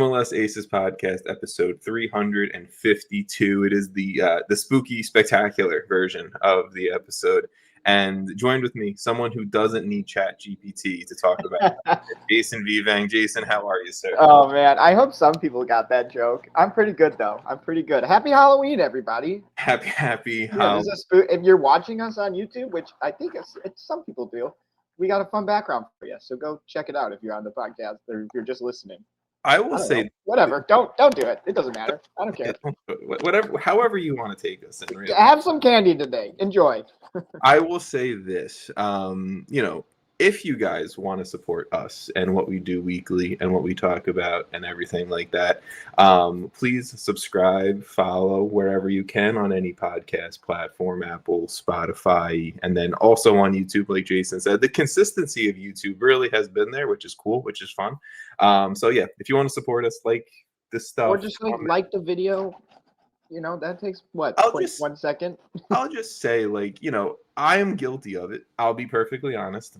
MLS Aces Podcast, episode 352. It is the spooky, spectacular version of the episode. And joined with me, someone who doesn't need Chat GPT to talk about it, Jason Vivang. Jason, how are you, sir? Oh, man. I hope some people got that joke. I'm pretty good, though. I'm pretty good. Happy Halloween, everybody. Happy Yeah, if you're watching us on YouTube, which I think it's some people do, we got a fun background for you. So go check it out if you're on the podcast or if you're just listening. I will say whatever. Don't do it. It doesn't matter. I don't care. Whatever, however you want to take us in. Really. Have some candy today. Enjoy. I will say this. If you guys want to support us and what we do weekly and what we talk about and everything like that, please subscribe, follow wherever you can on any podcast platform, Apple, Spotify, and then also on YouTube, like Jason said. The consistency of YouTube really has been there, which is cool, which is fun. So yeah, if you want to support us, like this stuff. Or just like the video. That takes, 1 second? I'll just say, I am guilty of it. I'll be perfectly honest.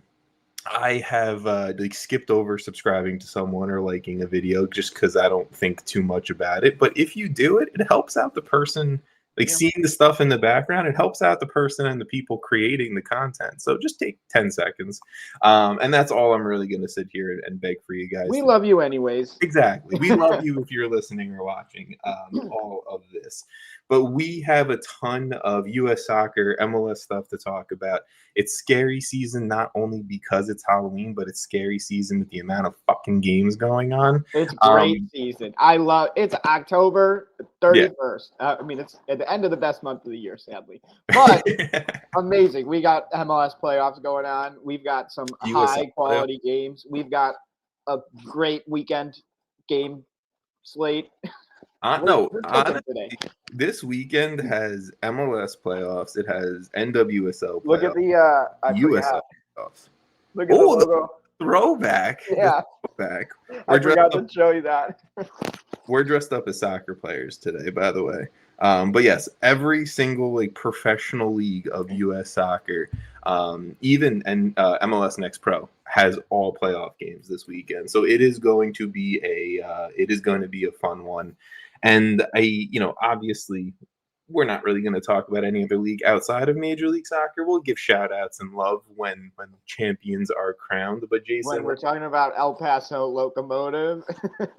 I have skipped over subscribing to someone or liking a video just because I don't think too much about it. But if you do it, it helps out the person, seeing the stuff in the background. It helps out the person and the people creating the content. So just take 10 seconds. And that's all I'm really going to sit here and beg for you guys. We love you anyways. Exactly. We love you if you're listening or watching all of this. But we have a ton of U.S. soccer, MLS stuff to talk about. It's scary season, not only because it's Halloween, but it's scary season with the amount of fucking games going on. It's great season. It's October 31st. Yeah. It's at the end of the best month of the year, sadly. But amazing. We got MLS playoffs going on. We've got some high-quality games. We've got a great weekend game slate. Honestly, this weekend has MLS playoffs. It has NWSL playoffs. Look at the USL playoffs. Look at the logo. Throwback. Yeah. Throwback. I forgot to show you that. We're dressed up as soccer players today, by the way. But yes, every single professional league of U.S. soccer, even MLS Next Pro has all playoff games this weekend. So it is going to be a fun one. And obviously, we're not really going to talk about any other league outside of Major League Soccer. We'll give shout outs and love when champions are crowned. But Jason, when we're talking about El Paso Locomotive,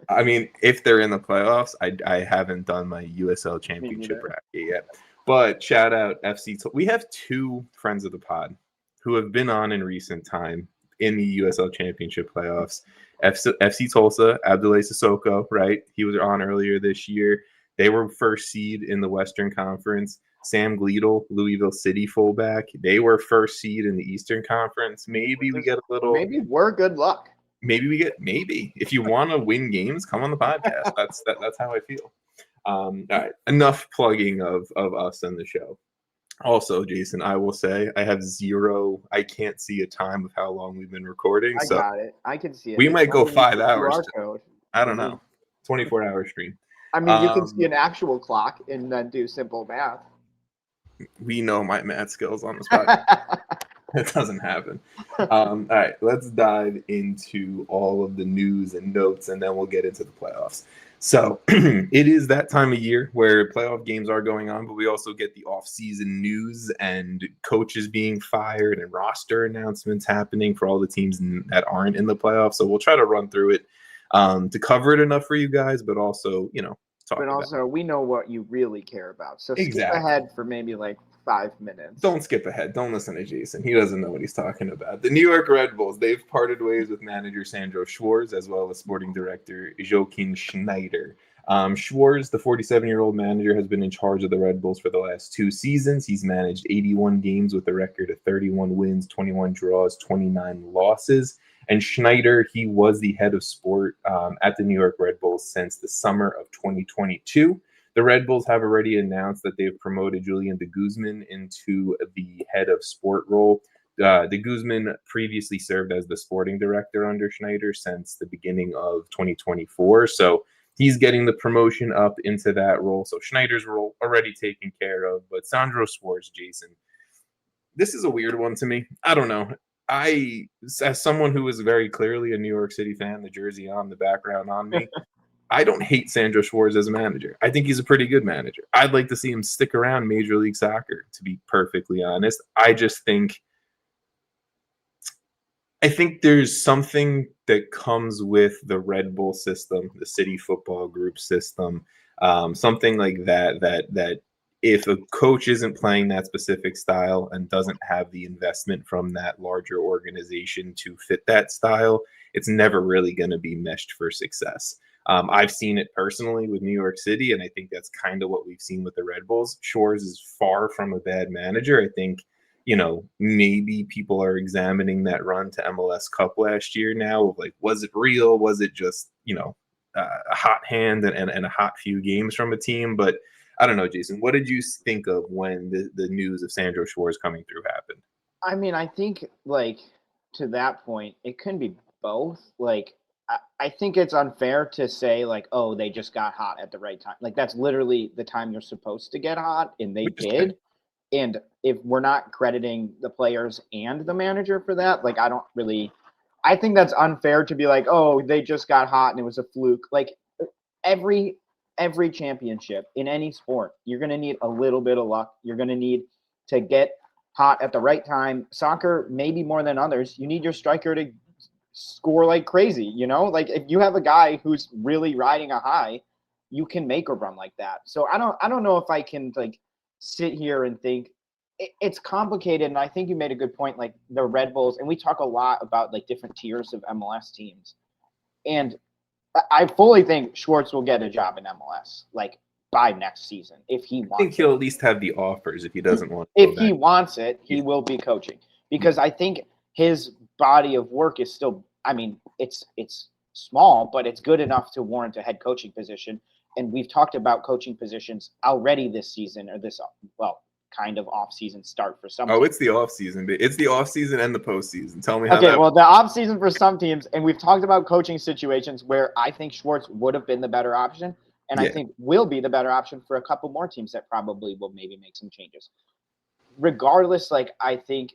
if they're in the playoffs, I haven't done my USL championship bracket yet. But shout out FC. We have two friends of the pod who have been on in recent time in the USL championship playoffs. FC Tulsa, Abdoulaye Sissoko, right? He was on earlier this year. They were first seed in the Western Conference. Sam Gleadle, Louisville City fullback. They were first seed in the Eastern Conference. Maybe we get a little. Maybe we're good luck. Maybe. If you want to win games, come on the podcast. That's how I feel. All right. Enough plugging of us and the show. Also, Jason, I will say I can't see a time of how long we've been recording. I got it. I can see it. We might go 5 hours. I don't know. 24-hour stream. You can see an actual clock and then do simple math. We know my math skills on the spot. It doesn't happen. All right, let's dive into all of the news and notes, and then we'll get into the playoffs. So it is that time of year where playoff games are going on, but we also get the off-season news and coaches being fired and roster announcements happening for all the teams that aren't in the playoffs. So we'll try to run through it to cover it enough for you guys, but also, talk but also, about it. We know what you really care about. So skip ahead for maybe 5 minutes. Don't skip ahead. Don't listen to Jason. He doesn't know what he's talking about. The New York Red Bulls, they've parted ways with manager Sandro Schwarz as well as sporting director Joachim Schneider. Schwarz, the 47-year-old manager, has been in charge of the Red Bulls for the last 2 seasons. He's managed 81 games with a record of 31 wins, 21 draws, 29 losses. And Schneider, he was the head of sport at the New York Red Bulls since the summer of 2022. The Red Bulls have already announced that they've promoted Julian de Guzman into the head of sport role. De Guzman previously served as the sporting director under Schneider since the beginning of 2024. So he's getting the promotion up into that role. So Schneider's role already taken care of. But Sandro Schwarz, Jason, this is a weird one to me. I don't know. As someone who is very clearly a New York City fan, the jersey on, the background on me, I don't hate Sandro Schwarz as a manager. I think he's a pretty good manager. I'd like to see him stick around Major League Soccer, to be perfectly honest. I think there's something that comes with the Red Bull system, the City Football Group system, something like that if a coach isn't playing that specific style and doesn't have the investment from that larger organization to fit that style, it's never really going to be meshed for success. I've seen it personally with New York City, and I think that's kind of what we've seen with the Red Bulls. Schwarz is far from a bad manager. I think, maybe people are examining that run to MLS Cup last year now of like, was it real? Was it just, a hot hand and a hot few games from a team? But I don't know, Jason, what did you think of when the news of Sandro Schwarz coming through happened? I mean, I think, like, to that point, it can be both. Like, I think it's unfair to say, like, oh, they just got hot at the right time. Like, that's literally the time you're supposed to get hot, and they did. And if we're not crediting the players and the manager for that, like, I think that's unfair to be like, oh, they just got hot and it was a fluke. Like, every championship in any sport, you're going to need a little bit of luck. You're going to need to get hot at the right time. Soccer, maybe more than others, you need your striker to score like crazy, Like, if you have a guy who's really riding a high, you can make a run like that. So I don't know if I can, like, sit here and think it's complicated. And I think you made a good point, like the Red Bulls, and we talk a lot about like different tiers of MLS teams. And I fully think Schwartz will get a job in MLS, like, by next season if he wants. I think he'll at least have the offers if he doesn't want. If he wants it, he will be coaching, because I think his body of work is still. I mean, it's small, but it's good enough to warrant a head coaching position. And we've talked about coaching positions already this season, or this kind of off-season start for some. Oh, it's the off-season. It's the off-season and the postseason. Tell me how. Okay, well, the off-season for some teams, and we've talked about coaching situations where I think Schwartz would have been the better option, and I think will be the better option for a couple more teams that probably will maybe make some changes. Regardless, like, I think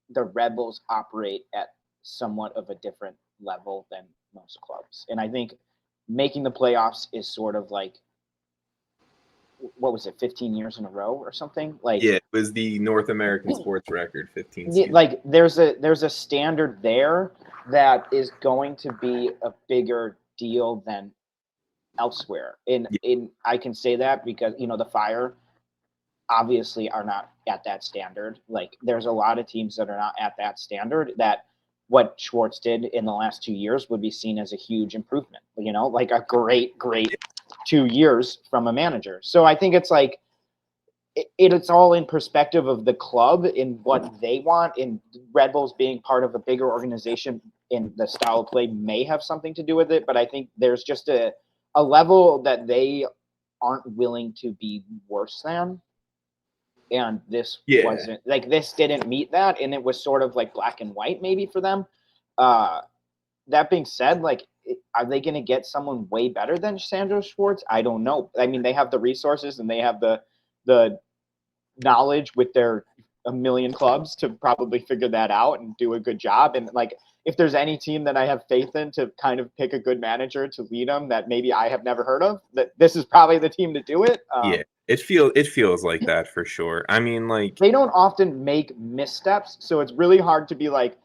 the Red Bulls operate at somewhat of a different level than most clubs, and I think making the playoffs is sort of like, what was it, 15 years in a row or something? Like, yeah, it was the North American sports record, 15 seasons. Like, there's a standard there that is going to be a bigger deal than elsewhere. And I can say that because, the Fire obviously are not at that standard. Like, there's a lot of teams that are not at that standard that what Schwartz did in the last 2 years would be seen as a huge improvement, like a great 2 years from a manager. So I think it's like, it's all in perspective of the club and what they want, and Red Bulls being part of a bigger organization and the style of play may have something to do with it. But I think there's just a level that they aren't willing to be worse than. And this wasn't, like, this didn't meet that. And it was sort of like black and white maybe for them. That being said, like, are they going to get someone way better than Sandro Schwartz? I don't know. I mean, they have the resources and they have the knowledge with their a million clubs to probably figure that out and do a good job. And, like, if there's any team that I have faith in to kind of pick a good manager to lead them that maybe I have never heard of, that this is probably the team to do it. It feels like that for sure. I mean, like, they don't often make missteps, so it's really hard to be like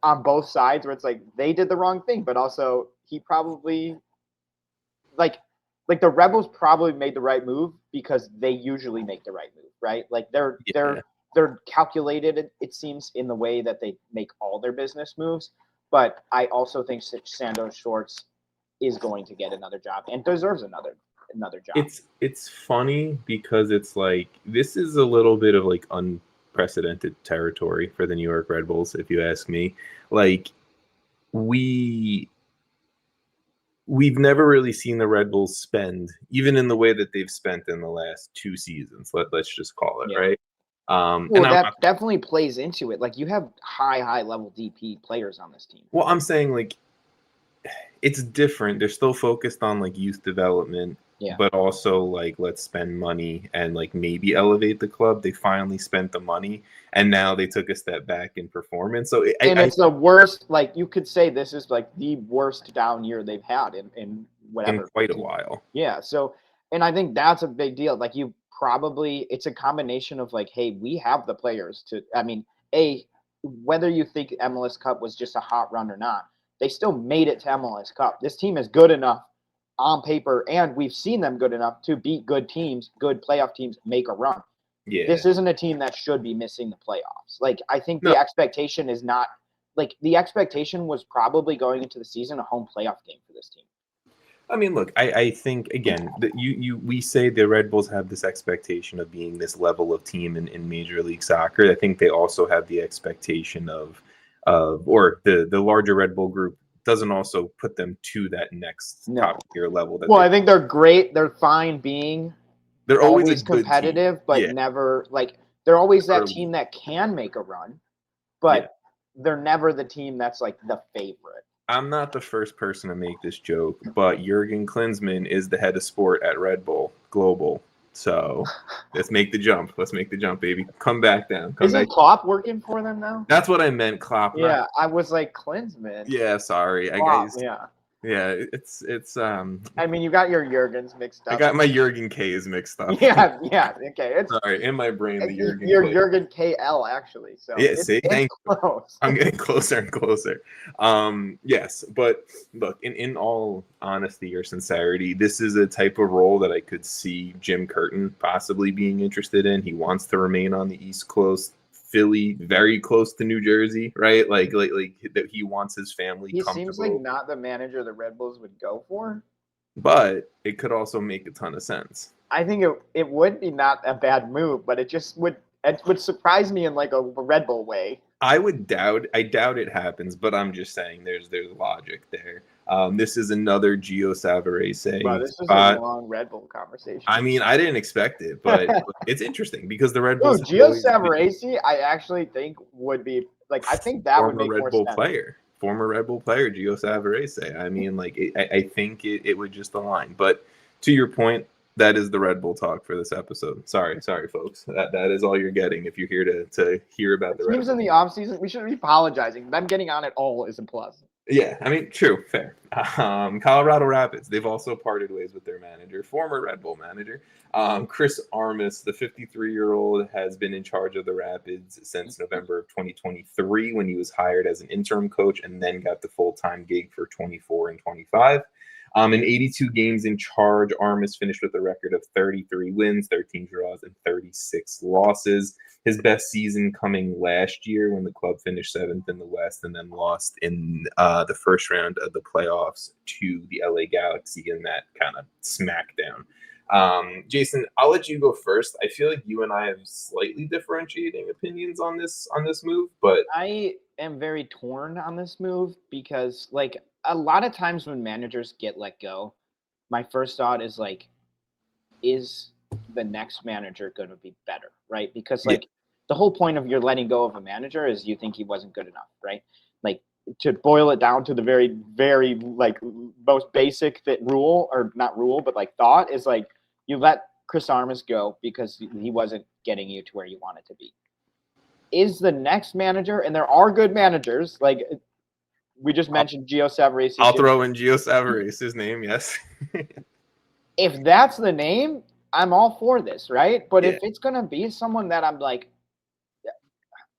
on both sides where it's like they did the wrong thing, but also he probably like the Rebels probably made the right move because they usually make the right move, right? Like they're calculated, it seems, in the way that they make all their business moves. But I also think Sandro Schwartz is going to get another job and deserves another job. It's funny because it's like, this is a little bit of like unprecedented territory for the New York Red Bulls, if you ask me. Like, we've never really seen the Red Bulls spend, even in the way that they've spent in the last 2 seasons. Let's just call it, right? Well, that definitely plays into it. Like, you have high level DP players on this team. Well, I'm saying, like, it's different. They're still focused on like youth development, but also like, let's spend money and like maybe elevate the club. They finally spent the money, and now they took a step back in performance. So it's the worst. Like, you could say this is like the worst down year they've had in whatever. In quite a while. Yeah. So, and I think that's a big deal. Like it's a combination of like, hey, we have the players to, I mean, whether you think MLS Cup was just a hot run or not, they still made it to MLS Cup. This team is good enough on paper, and we've seen them good enough to beat good teams, good playoff teams, make a run. Yeah. This isn't a team that should be missing the playoffs. Like, I think No. the expectation is not like the expectation was probably going into the season a home playoff game for this team. I mean, look, I think again that we say the Red Bulls have this expectation of being this level of team in Major League Soccer. I think they also have the expectation of or the larger Red Bull group doesn't also put them to that next top tier level. I think they're great. They're fine being. They're always competitive, but never like they're always that team that can make a run, but they're never the team that's like the favorite. I'm not the first person to make this joke, but Jurgen Klinsmann is the head of sport at Red Bull Global. So let's make the jump. Let's make the jump, baby. Come back down. Isn't Klopp working for them now? That's what I meant, Klopp. Yeah, I was like Klinsmann. Yeah, sorry. Klopp, Yeah, it's I mean, you got your Jurgens mixed up. I got my Jurgen K's mixed up. Yeah, okay. It's sorry, in my brain the Jurgen. You're Jurgen KL actually. So yeah, see, thank you. I'm getting closer and closer. Yes, but look, in all honesty or sincerity, this is a type of role that I could see Jim Curtin possibly being interested in. He wants to remain on the East Coast. Philly, very close to New Jersey, right? Like that he wants his family. He seems like not the manager the Red Bulls would go for, but it could also make a ton of sense. I think it would be not a bad move, but it would surprise me in like a Red Bull way. I doubt it happens, but I'm just saying there's logic there. This is another Gio Savarese. Wow, this is a long Red Bull conversation. I mean, I didn't expect it, but it's interesting because the Red Bulls. Gio Savarese, I actually think would be like I think that would make Red more Bull sense. Former Red Bull player, Gio Savarese. I mean, like I think it would just align. But to your point, that is the Red Bull talk for this episode. Sorry, folks. That is all you're getting if you're here to hear about the Red Bull. Teams in the offseason, we shouldn't be apologizing. Them getting on it all is a plus. Yeah, I mean, true, fair. Colorado Rapids, they've also parted ways with their manager, former Red Bull manager. Chris Armas, the 53-year-old, has been in charge of the Rapids since November of 2023 when he was hired as an interim coach and then got the full-time gig for 24 and 25. In 82 games in charge, Armas finished with a record of 33 wins, 13 draws, and 36 losses. His best season coming last year when the club finished 7th in the West and then lost in the first round of the playoffs to the LA Galaxy in that kind of smackdown. Jason, I'll let you go first. I feel like you and I have slightly differentiating opinions on this move, but I am very torn on this move because like a lot of times when managers get let go, my first thought is like, is the next manager going to be better, right? Because like the whole point of you're letting go of a manager is you think he wasn't good enough, right? Like to boil it down to the very, very like most basic rule or not rule, but like thought is like you let Chris Armas go because he wasn't getting you to where you wanted to be. Is the next manager, and there are good managers, like we just mentioned Gio Savarese. I'll throw in Gio Savarese's name, yes. If that's the name, I'm all for this, right? But if it's going to be someone that I'm like,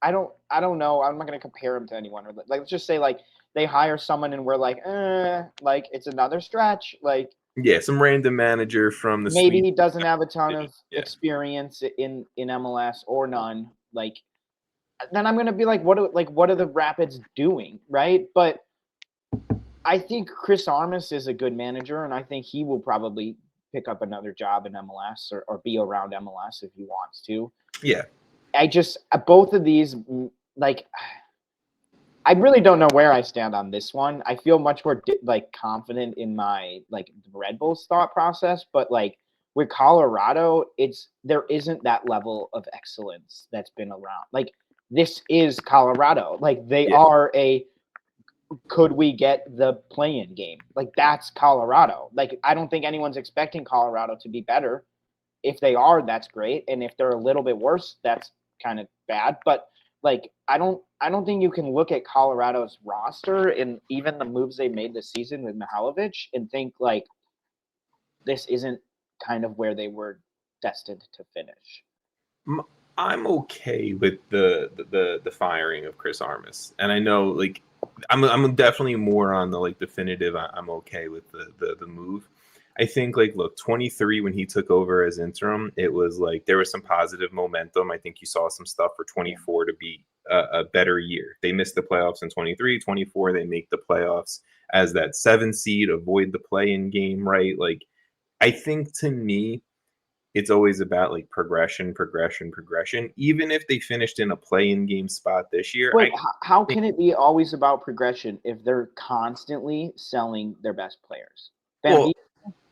I don't know. I'm not going to compare him to anyone. Like, let's just say like they hire someone and we're like it's another stretch. Like, yeah, some random manager from the maybe he doesn't have a ton of experience in MLS or none. Like, then I'm going to be like, what are the Rapids doing, right? But I think Chris Armas is a good manager, and I think he will probably pick up another job in MLS or be around MLS if he wants to. Yeah. I just both of these, like, I really don't know where I stand on this one. I feel much more like confident in my like Red Bulls thought process, but like with Colorado, there isn't that level of excellence that's been around. Like, this is Colorado. Like, they are could we get the play-in game? Like, that's Colorado. Like, I don't think anyone's expecting Colorado to be better. If they are, that's great. And if they're a little bit worse, that's kind of bad. But like, I don't think you can look at Colorado's roster and even the moves they made this season with Mihailovic and think like this isn't kind of where they were destined to finish. I'm okay with the firing of Chris Armas, and I know like I'm definitely more on the like definitive. I'm okay with the move. I think like look, 23 when he took over as interim, it was like there was some positive momentum. I think you saw some stuff for 24 to be a better year. They missed the playoffs in 23, 24. They make the playoffs as that 7 seed, avoid the play-in game, right? Like I think to me, it's always about like progression. Even if they finished in a play-in game spot this year, But how can it be always about progression if they're constantly selling their best players? well,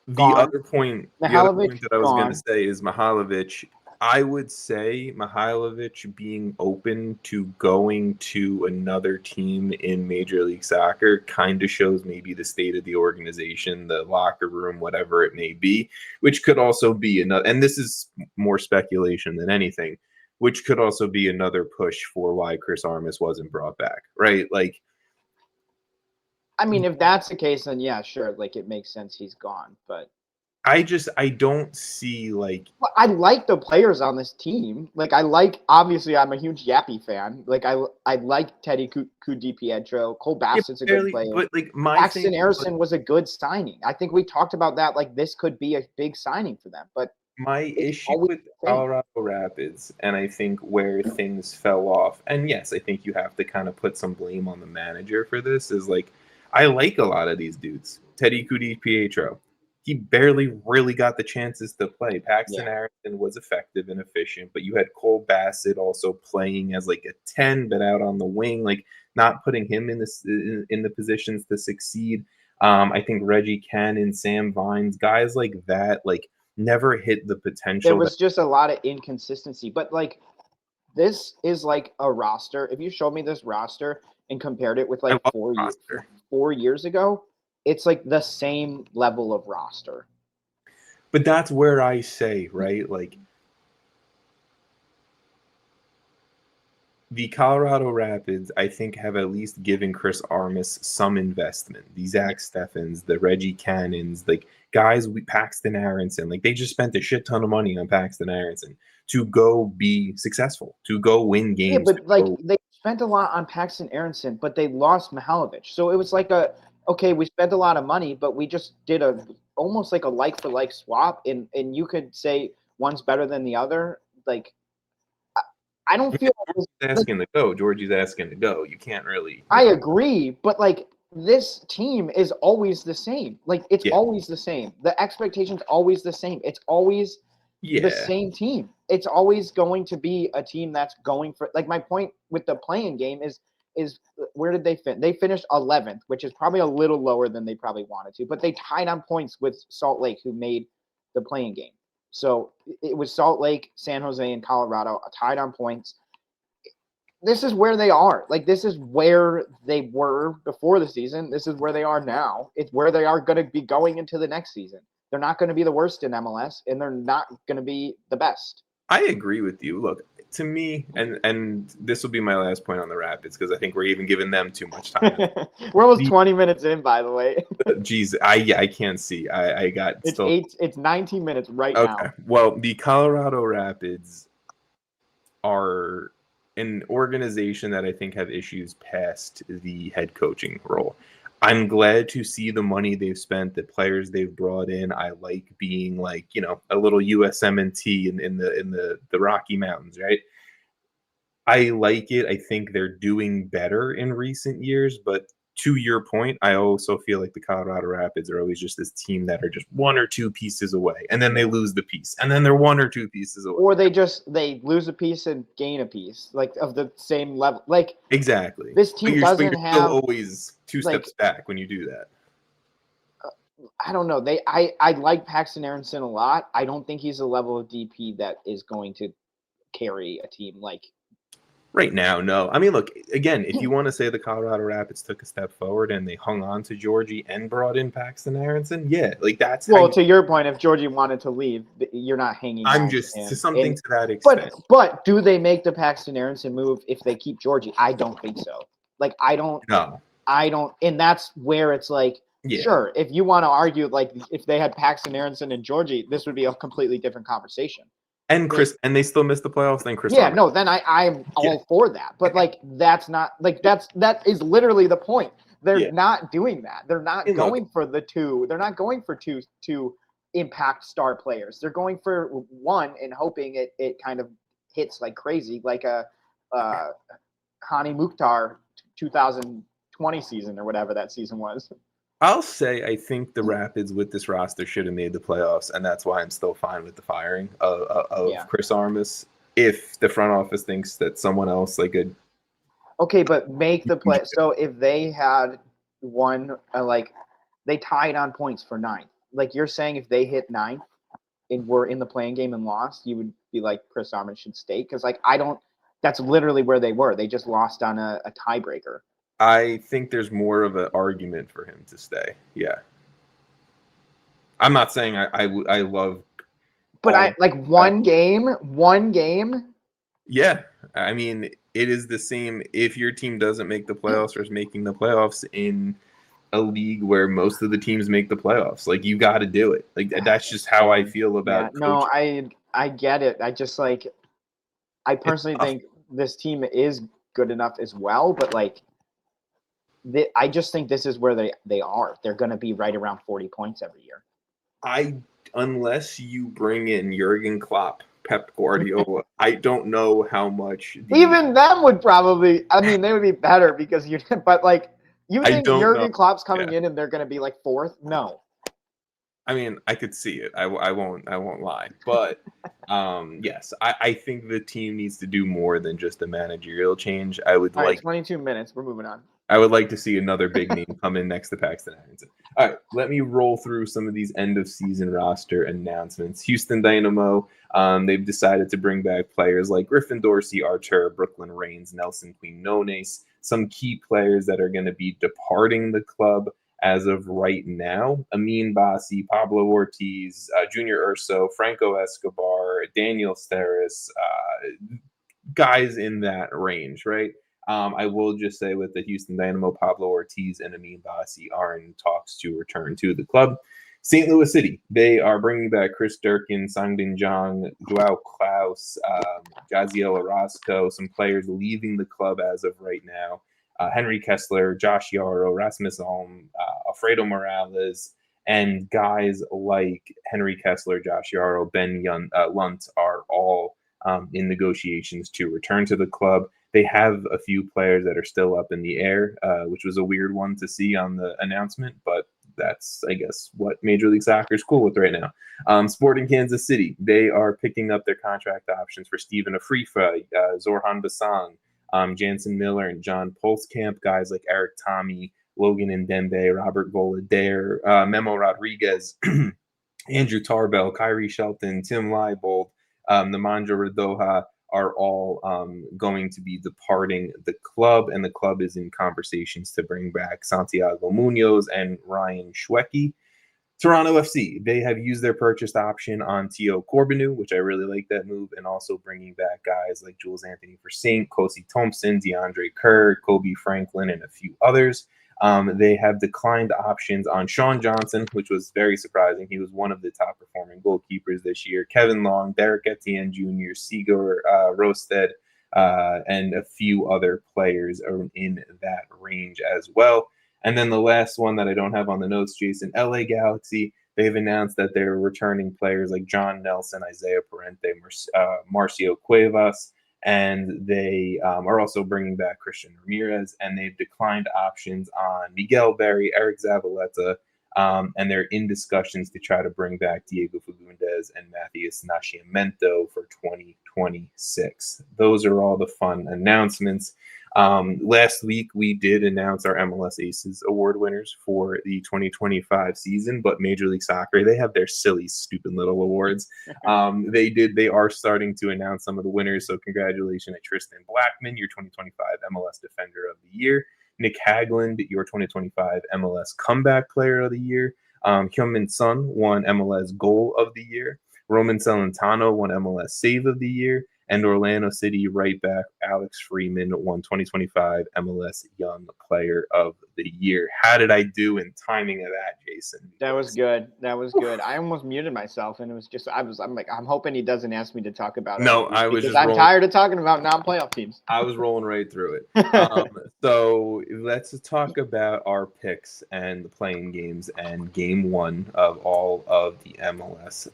the other point that I was going to gone. say is Mihailovic. I would say Mihailovic being open to going to another team in Major League Soccer kind of shows maybe the state of the organization, the locker room, whatever it may be, which could also be another, and this is more speculation than anything, which could also be another push for why Chris Armas wasn't brought back, right? Like, I mean, if that's the case, then yeah, sure. Like it makes sense he's gone, but I don't see like. well, I like the players on this team. Like obviously I'm a huge Yappy fan. Like I like Teddy DiPietro. Cole Bassett's a good player. But like Paxton Harrison was a good signing. I think we talked about that. Like this could be a big signing for them. But my issue with Colorado Rapids, and I think where things fell off, and yes, I think you have to kind of put some blame on the manager for this, is like I like a lot of these dudes. Teddy DiPietro, he barely really got the chances to play. Paxton Harrison was effective and efficient, but you had Cole Bassett also playing as like a 10, but out on the wing, like not putting him in the positions to succeed. I think Reggie Cannon, Sam Vines, guys like that, like never hit the potential. There was just a lot of inconsistency, but like this is like a roster. If you showed me this roster and compared it with like 4 years ago, it's like the same level of roster. But that's where I say, right? Like the Colorado Rapids, I think, have at least given Chris Armas some investment. The Zach Steffens, the Reggie Cannons, like guys, Paxton Aronson, like they just spent a shit ton of money on Paxton Aronson to go be successful, to go win games. Yeah, but like they spent a lot on Paxton Aronson, but they lost Mihailovic. So it was like okay, we spent a lot of money, but we just did almost like a like for like swap, and you could say one's better than the other. Like I don't feel Georgie's asking to go. You can't really. I agree, but like this team is always the same. Like it's always the same. The expectation's always the same. It's always the same team. It's always going to be a team that's going for, like, my point with the play-in game is where did they finish? They finished 11th, which is probably a little lower than they probably wanted to, but they tied on points with Salt Lake, who made the play-in game. So it was Salt Lake, San Jose, and Colorado tied on points. This is where they are. Like, this is where they were before the season. This is where they are now. It's where they are going to be going into the next season. They're not going to be the worst in MLS, and they're not going to be the best. I agree with you. Look, to me, and this will be my last point on the Rapids, because I think we're even giving them too much time. We're almost 20 minutes in, by the way. Geez, I can't see. I got it's 19 minutes right now. Okay. Well, the Colorado Rapids are an organization that I think have issues past the head coaching role. I'm glad to see the money they've spent, the players they've brought in. I like being like, a little USMNT in the Rocky Mountains, right? I like it. I think they're doing better in recent years, but to your point, I also feel like the Colorado Rapids are always just this team that are just one or two pieces away, and then they lose the piece, and then they're one or two pieces away. Or they lose a piece and gain a piece, like of the same level. Like exactly. This team doesn't have still always two steps back when you do that. I don't know. I like Paxton Aronson a lot. I don't think he's a level of DP that is going to carry a team like. Right now, no. I mean, look, again, if you want to say the Colorado Rapids took a step forward and they hung on to Georgie and brought in Paxton Aronson, yeah, like that's. Well, to your point, if Georgie wanted to leave, you're not hanging. I'm just to something to that extent. But do they make the Paxton Aronson move if they keep Georgie? I don't think so. Like I don't. No. I don't, and that's where it's like Yeah. Sure, if you want to argue like if they had Paxton Aronson and Georgie, this would be a completely different conversation. And they still missed the playoffs. Then Chris. Yeah, Armas. no, then I'm all for that. But like that is literally the point. They're not doing that. They're not going for the two. They're not going for two impact star players. They're going for one and hoping it kind of hits like crazy, like a Hani Mukhtar 2020 season or whatever that season was. I'll say I think the Rapids with this roster should have made the playoffs, and that's why I'm still fine with the firing of Chris Armas. If the front office thinks that someone else like a but make the play. So if they had won, they tied on points for 9th. Like you're saying, if they hit 9th and were in the playing game and lost, you would be like Chris Armas should stay because That's literally where they were. They just lost on a tiebreaker. I think there's more of an argument for him to stay. Yeah. I'm not saying I love. But one game. Yeah. I mean, it is the same if your team doesn't make the playoffs or is making the playoffs in a league where most of the teams make the playoffs. Like, you got to do it. Like, that's just how I feel about coaching. No, I get it. I just I personally think this team is good enough as well, but I just think this is where they are. They're going to be right around 40 points every year. Unless you bring in Jurgen Klopp, Pep Guardiola, I don't know how much. Even them would probably. I mean, they would be better because you. But you think Jurgen Klopp's coming in and they're going to be 4th? No. I mean, I could see it. I won't lie. But yes, I think the team needs to do more than just a managerial change. I would All right, 22 minutes. We're moving on. I would like to see another big name come in next to Paxton Aronson. All right, let me roll through some of these end-of-season roster announcements. Houston Dynamo, they've decided to bring back players like Griffin Dorsey, Archer, Brooklyn Reigns, Nelson Quinones, some key players that are going to be departing the club as of right now. Amin Bassi, Pablo Ortiz, Junior Urso, Franco Escobar, Daniel Steris, guys in that range, right? I will just say with the Houston Dynamo, Pablo Ortiz and Amin Bassi are in talks to return to the club. St. Louis City, they are bringing back Chris Durkin, Sangdin Zhang, Joao Klaus, Jaziel Orozco, some players leaving the club as of right now. Henry Kessler, Josh Yarrow, Rasmus Alm, Alfredo Morales, and guys like Henry Kessler, Josh Yarrow, Ben Lunt are all in negotiations to return to the club. They have a few players that are still up in the air, which was a weird one to see on the announcement, but that's, I guess, what Major League Soccer is cool with right now. Sporting Kansas City, they are picking up their contract options for Steven Afrifa, Zorhan Basang, Jansen Miller, and John Pulskamp, guys like Eric Tommy, Logan Ndembe, Robert Volader, Memo Rodriguez, Andrew Tarbell, Kyrie Shelton, Tim Leibold, Nemanja Radoja, are all going to be departing the club, and the club is in conversations to bring back Santiago Munoz and Ryan Schwecke. Toronto FC, they have used their purchase option on Tio Corbinu, which I really like that move, and also bringing back guys like Jules Anthony Versailles, Kosi Thompson, DeAndre Kerr, Kobe Franklin, and a few others. They have declined options on Sean Johnson, which was very surprising. He was one of the top performing goalkeepers this year. Kevin Long, Derek Etienne Jr., Sigur Rosted, and a few other players are in that range as well. And then the last one that I don't have on the notes, Jason, LA Galaxy, they've announced that they're returning players like John Nelson, Isaiah Parente, Marcio Cuevas, and they are also bringing back Christian Ramirez, and they've declined options on Miguel Berry, Eric Zavaleta, and they're in discussions to try to bring back Diego Fagundes and Matthias Nascimento for 2026. Those are all the fun announcements. Last week, we did announce our MLS Aces award winners for the 2025 season, but Major League Soccer, they have their silly, stupid little awards. They are starting to announce some of the winners. So congratulations to Tristan Blackman, your 2025 MLS Defender of the Year. Nick Hagland, your 2025 MLS Comeback Player of the Year. Hyun-Min Son won MLS Goal of the Year. Roman Celentano won MLS Save of the Year. And Orlando City right back, Alex Freeman won 2025 MLS Young Player of the Year. How did I do in timing of that, Jason? That was good. That was good. I almost muted myself, and it was just I'm like, I'm hoping he doesn't ask me to talk about it. No, I was because just I'm tired of talking about non-playoff teams. I was rolling right through it. So let's talk about our picks and the playing games and game one of all of the MLS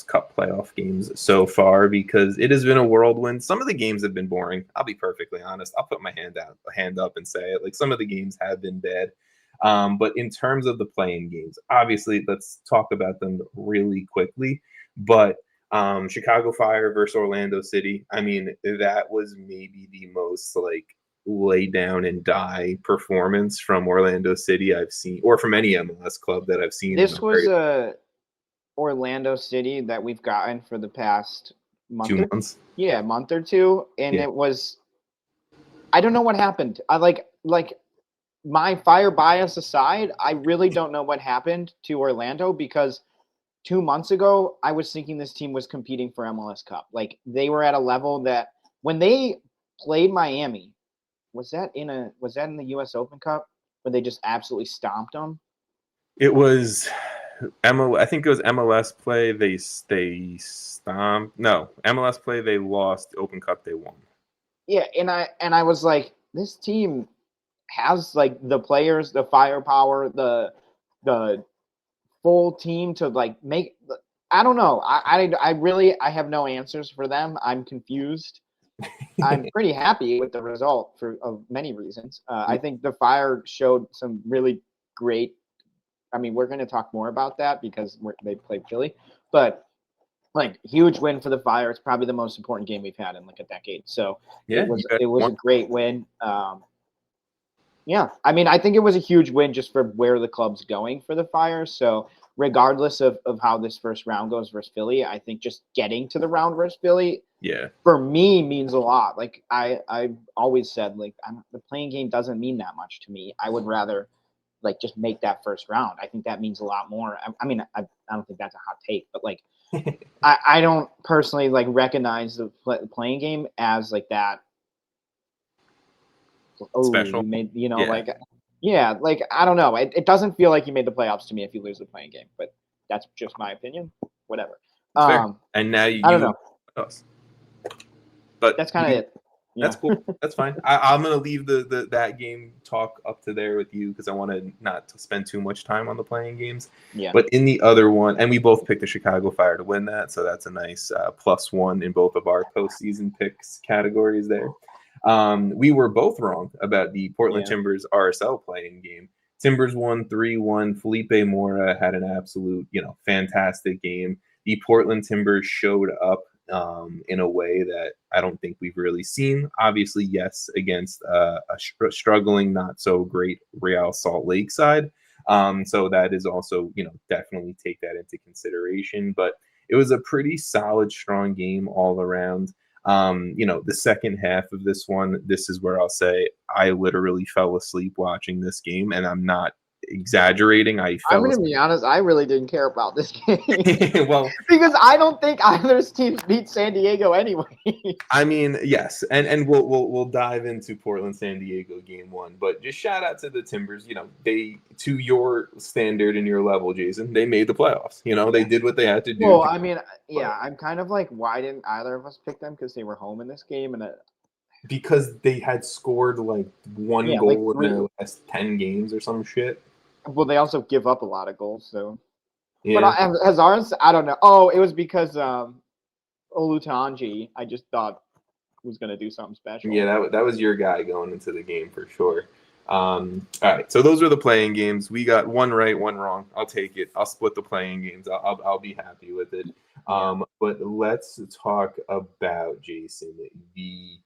Cup playoff games so far, because it has been a whirlwind. Some of the games have been boring. I'll be perfectly honest. I'll put my hand up and say it. Like, some of the games have been bad. But in terms of the playing games, obviously, let's talk about them really quickly. But Chicago Fire versus Orlando City. I mean, that was maybe the most like lay down and die performance from Orlando City I've seen, or from any MLS club that I've seen. This was a Orlando City that we've gotten for the past month. 2 months. Yeah, month or two, and it was. I don't know what happened. I like my Fire bias aside, I really don't know what happened to Orlando, because 2 months ago, I was thinking this team was competing for MLS Cup. Like, they were at a level that when they played Miami, was that in the US Open Cup where they just absolutely stomped them? It was I think it was MLS play. They stomped. No, MLS play. They lost. Open Cup they won. Yeah, and I was like, this team has like the players, the firepower, the full team to like make. I don't know. I really have no answers for them. I'm confused. I'm pretty happy with the result of many reasons. I think the Fire showed some really great. I mean, we're going to talk more about that because they played Philly, but like, huge win for the Fire. It's probably the most important game we've had in like a decade. So it was a great win. Yeah, I mean, I think it was a huge win just for where the club's going for the Fire. So regardless of how this first round goes versus Philly, I think just getting to the round versus Philly, for me, means a lot. Like, I've always said, like, the playing game doesn't mean that much to me. I would rather like just make that first round. I think that means a lot more. I mean, I don't think that's a hot take, but like, I don't personally like recognize the playing game as like that. Oh, special. You made, like, like, I don't know. It doesn't feel like you made the playoffs to me if you lose the playing game, but that's just my opinion. Whatever. And now I don't know. But that's kind of it. That's cool. That's fine. I'm gonna leave that game talk up to there with you because I want to not spend too much time on the playing games. Yeah. But in the other one, and we both picked the Chicago Fire to win that, so that's a nice +1 in both of our postseason picks categories there. We were both wrong about the Portland Timbers RSL playing game. Timbers won 3-1. Felipe Mora had an absolute, fantastic game. The Portland Timbers showed up in a way that I don't think we've really seen. Obviously, yes, against a struggling, not so great Real Salt Lake side. So that is also, definitely take that into consideration. But it was a pretty solid, strong game all around. The second half of this one, this is where I'll say I literally fell asleep watching this game, and I'm not exaggerating. I'm going to be honest, I really didn't care about this game. Well, because I don't think either teams beat San Diego anyway. I mean, yes, and we'll dive into Portland San Diego game one, but just shout out to the Timbers. They, to your standard and your level, Jason, they made the playoffs. They did what they had to do. Well, I mean, I'm kind of like, why didn't either of us pick them? Because they were home in this game, and because they had scored like one goal in their last 10 games or some shit. Well, they also give up a lot of goals, so. Yeah. But as ours, I don't know. Oh, it was because Olutanji, I just thought was going to do something special. Yeah, that was your guy going into the game for sure. All right, so those are the playing games. We got one right, one wrong. I'll take it. I'll split the playing games. I'll be happy with it. But let's talk about, Jason, the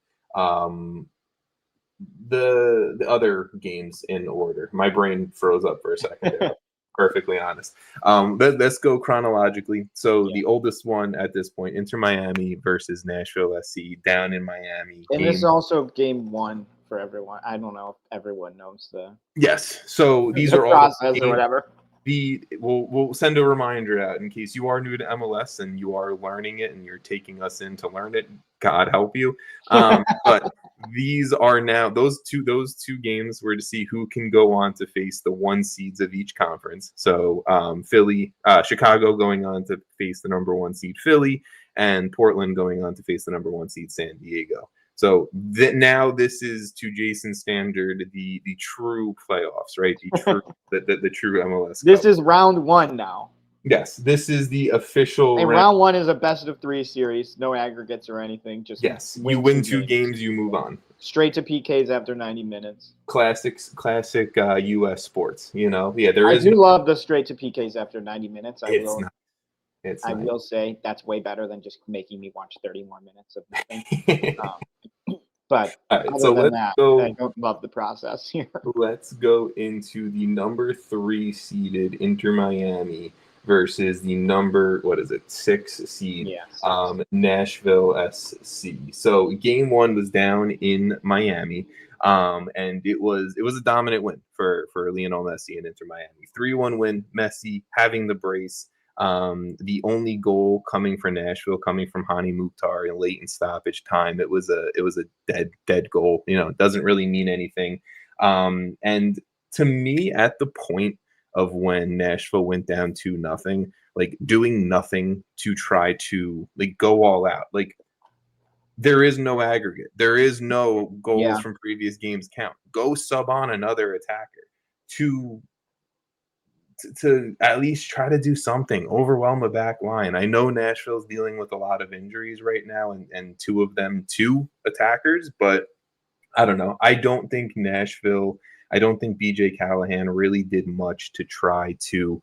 other games in order. My brain froze up for a second there. Perfectly honest. Let's go chronologically. So the oldest one at this point, Inter Miami versus Nashville SC down in Miami. And this is also game one for everyone. I don't know if everyone knows the yes. So these are all process or whatever. we'll send a reminder out in case you are new to MLS and you are learning it and you're taking us in to learn it. God help you. But these are now those two games were to see who can go on to face the 1 seeds of each conference. So Chicago going on to face the number 1 seed Philly, and Portland going on to face the number 1 seed San Diego. So now this is, to Jason's standard, the true playoffs, right? The true MLS. This is round 1 now. Yes, this is the official. And round 1 is a best of 3 series, no aggregates or anything. Just you win 2 games, you move on straight to PKs after 90 minutes. Classic U.S. sports. I do love the straight to PKs after 90 minutes. I will say that's way better than just making me watch 30 more minutes of nothing. But other than that, I don't love the process here. Let's go into the number 3 seeded Inter Miami versus the number 6 seed Nashville SC. So game 1 was down in Miami, and it was a dominant win for Lionel Messi and Inter Miami. 3-1 win. Messi having the brace. The only goal coming for Nashville, coming from Hani Mukhtar in late in stoppage time. It was a dead goal. It doesn't really mean anything. And to me, at the point of when Nashville went down 2-0, like doing nothing to try to go all out. Like, there is no aggregate. There is no goals from previous games count. Go sub on another attacker to at least try to do something, overwhelm a back line. I know Nashville's dealing with a lot of injuries right now, and 2 of them 2 attackers, but I don't know. I don't think BJ Callahan really did much to try to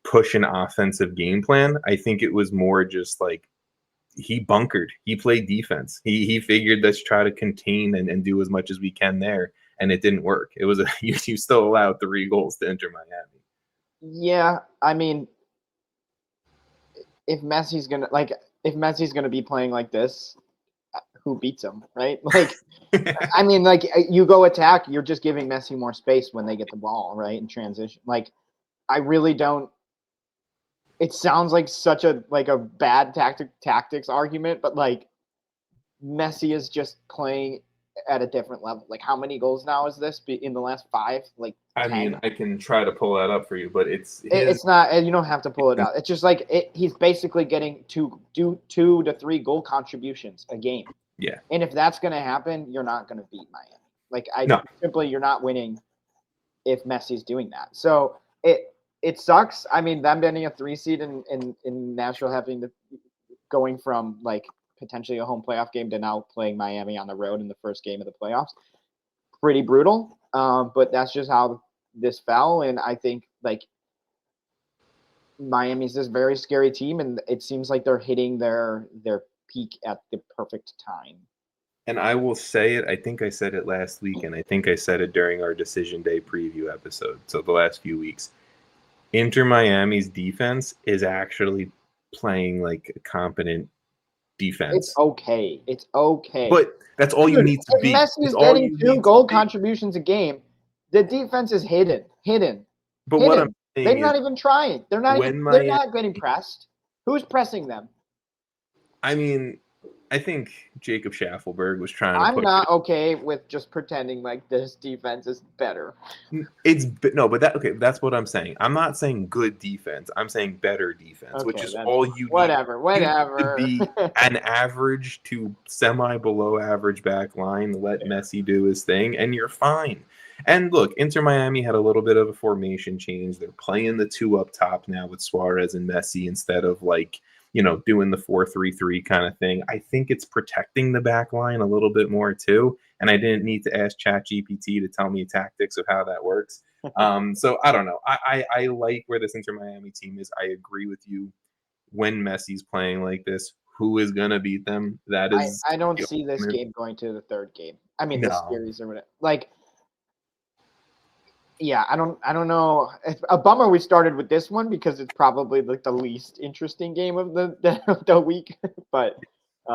push an offensive game plan. I think it was more just like he bunkered. He played defense. He figured, let's try to contain and do as much as we can there. And it didn't work. It was you still allowed 3 goals to Inter Miami. Yeah, I mean, if Messi's gonna be playing like this, who beats him, right? Like, I mean, like, you go attack, you're just giving Messi more space when they get the ball, right, in transition. Like, I really don't. It sounds like such a bad tactics argument, but like, Messi is just playing at a different level. Like, how many goals now is this in the last 5? Like, 10? I mean, I can try to pull that up for you, but it's not. You don't have to pull it out. It's just like he's basically getting 2 to 3 goal contributions a game. Yeah. And if that's going to happen, you're not going to beat Miami. Like, you're not winning if Messi's doing that. So it sucks. I mean, them getting a 3 seed in Nashville going from like potentially a home playoff game to now playing Miami on the road in the first game of the playoffs. Pretty brutal, but that's just how this fell. And I think like Miami's this very scary team, and it seems like they're hitting their peak at the perfect time. And I will say it, I think I said it last week, and I think I said it during our Decision Day preview episode, so the last few weeks. Inter Miami's defense is actually playing like a competent defense. It's okay. But that's all you need to be. Messi is getting 2 goal contributions a game. The defense is hidden. But what I'm saying they're not even trying. They're not getting pressed. Who's pressing them? I mean, I think Jacob Schaffelberg was trying to I'm not okay with just pretending like this defense is better. That's what I'm saying. I'm not saying good defense. I'm saying better defense, which is all you need. Whatever. To be an average to semi-below average back line, let Messi do his thing, and you're fine. And look, Inter Miami had a little bit of a formation change. They're playing the 2 up top now with Schwarz and Messi instead of like, doing the 4-3-3 kind of thing. I think it's protecting the back line a little bit more too. And I didn't need to ask ChatGPT to tell me tactics of how that works. So I don't know. I like where this Inter Miami team is. I agree with you. When Messi's playing like this, who is going to beat them? That is. I don't see this game going to the 3rd game. I mean, the series or whatever. Like, yeah, I don't know. It's a bummer we started with this one because it's probably like the least interesting game of the week. But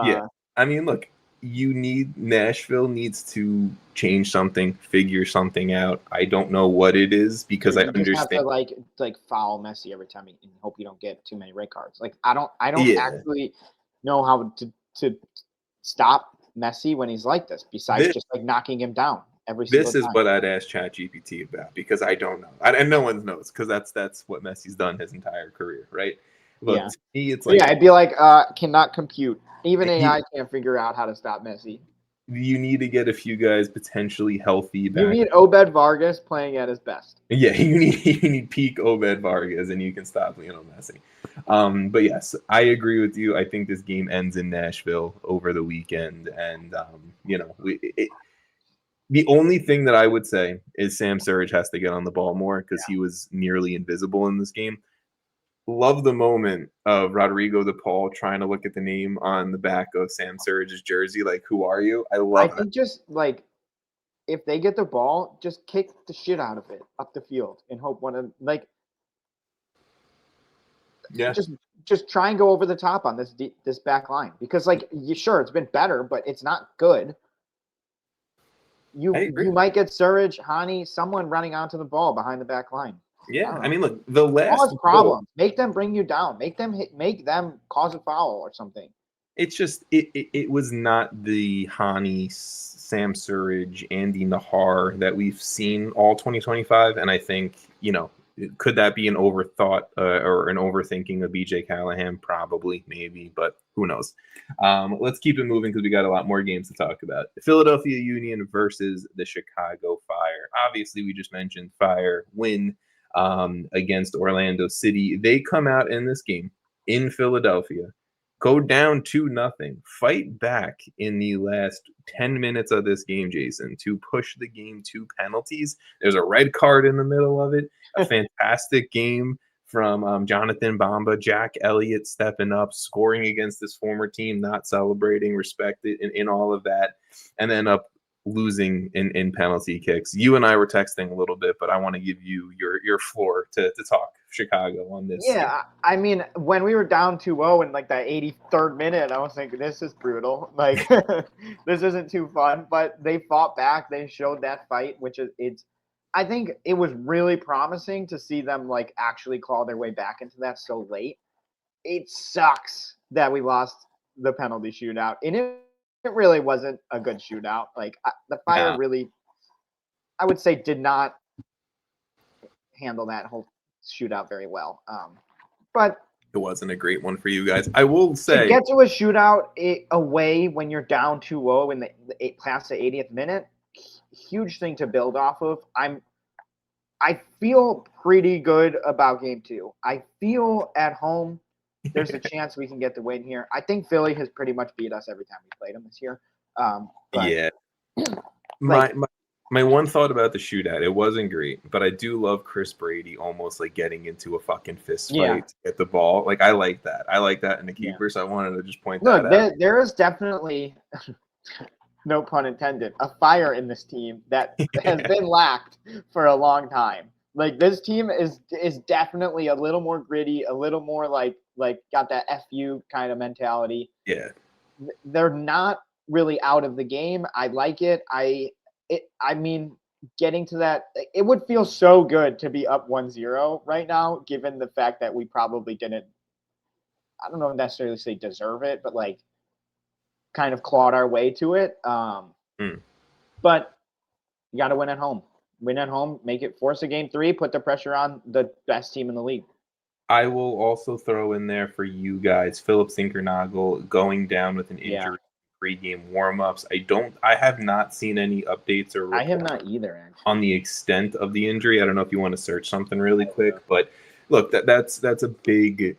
yeah, I mean, look, Nashville needs to change something, figure something out. I don't know what it is because I You just have understand. to like foul Messi every time and hope you don't get too many red cards. Like I don't Yeah, actually know how to stop Messi when he's like this. Besides this just like knocking him down every single this is time. what I'd ask ChatGPT about because I don't know, and no one knows because that's what Messi's done his entire career, right? Look, Yeah. to me, it's But like yeah, it'd be like cannot compute. Even you, AI can't figure out how to stop Messi. you need to get a few guys potentially healthy You back. need Obed Vargas playing at his best. Yeah, you need peak Obed Vargas, and you can stop Lionel Messi. But yes, I agree with you. I think this game ends in Nashville over the weekend, and the only thing that I would say is Sam Surridge has to get on the ball more because he was nearly invisible in this game. Love the moment of Rodrigo De Paul trying to look at the name on the back of Sam Surridge's jersey, like, who are you? I I love that. think just like if they get the ball, just kick the shit out of it up the field and hope one of like Yeah, just try and go over the top on this back line because like sure it's been better, but it's not good. I agree. You might get Surridge, Hani, someone running onto the ball behind the back line. Yeah, I mean, look, the last Cause goal, problems. Make them bring you down. Make them cause a foul or something. it's just it was not the Hani, Sam Surridge, Andy Nahar that we've seen all 2025, and I think could that be an overthought or an overthinking of BJ Callahan? Probably, maybe, but who knows? Let's keep it moving because we got a lot more games to talk about. Philadelphia Union versus the Chicago Fire. Obviously, we just mentioned Fire win against Orlando City. They come out in this game in Philadelphia, go down 2-0, fight back in the last 10 minutes of this game, Jason, to push the game to penalties. There's a red card in the middle of it. A fantastic game from Jonathan Bamba, Jack Elliott stepping up, scoring against his former team, not celebrating, respected in all of that, and then up losing in penalty kicks. You and I were texting a little bit, but I want to give you your floor to talk Chicago on this. Yeah, I mean, when we were down 2-0 in like that 83rd minute, I was thinking this is brutal. Like this isn't too fun, but they fought back. They showed that fight, which it's I think it was really promising to see them like actually claw their way back into that so late. It sucks that we lost the penalty shootout. And it really wasn't a good shootout. Like the Fire really, I would say, did not handle that whole shootout very well. But it wasn't a great one for you guys. I will say to get to a shootout away when you're down 2-0 in the past the 80th minute, huge thing to build off of. I feel pretty good about game 2. I feel at home there's a chance we can get the win here. I think Philly has pretty much beat us every time we played them this year. Yeah. Like, my one thought about the shootout, it wasn't great, but I do love Chris Brady almost like getting into a fucking fist fight to get the ball. Like I like that. I like that in the keeper, so I wanted to just point that out. There is definitely no pun intended, a fire in this team that has been lacked for a long time. Like this team is definitely a little more gritty, a little more like got that FU kind of mentality. Yeah. They're not really out of the game. I like it. I mean, getting to that, it would feel so good to be up 1-0 right now, given the fact that we probably didn't, I don't know necessarily say deserve it, but like kind of clawed our way to it. But you got to win at home. Win at home, make it, force a game 3, put the pressure on the best team in the league. I will also throw in there for you guys, Philip Zinkernagel going down with an injury pre-game warm-ups. I have not seen any updates or reports I have not either, actually, on the extent of the injury. I don't know if you want to search something really quick, but look, that's a big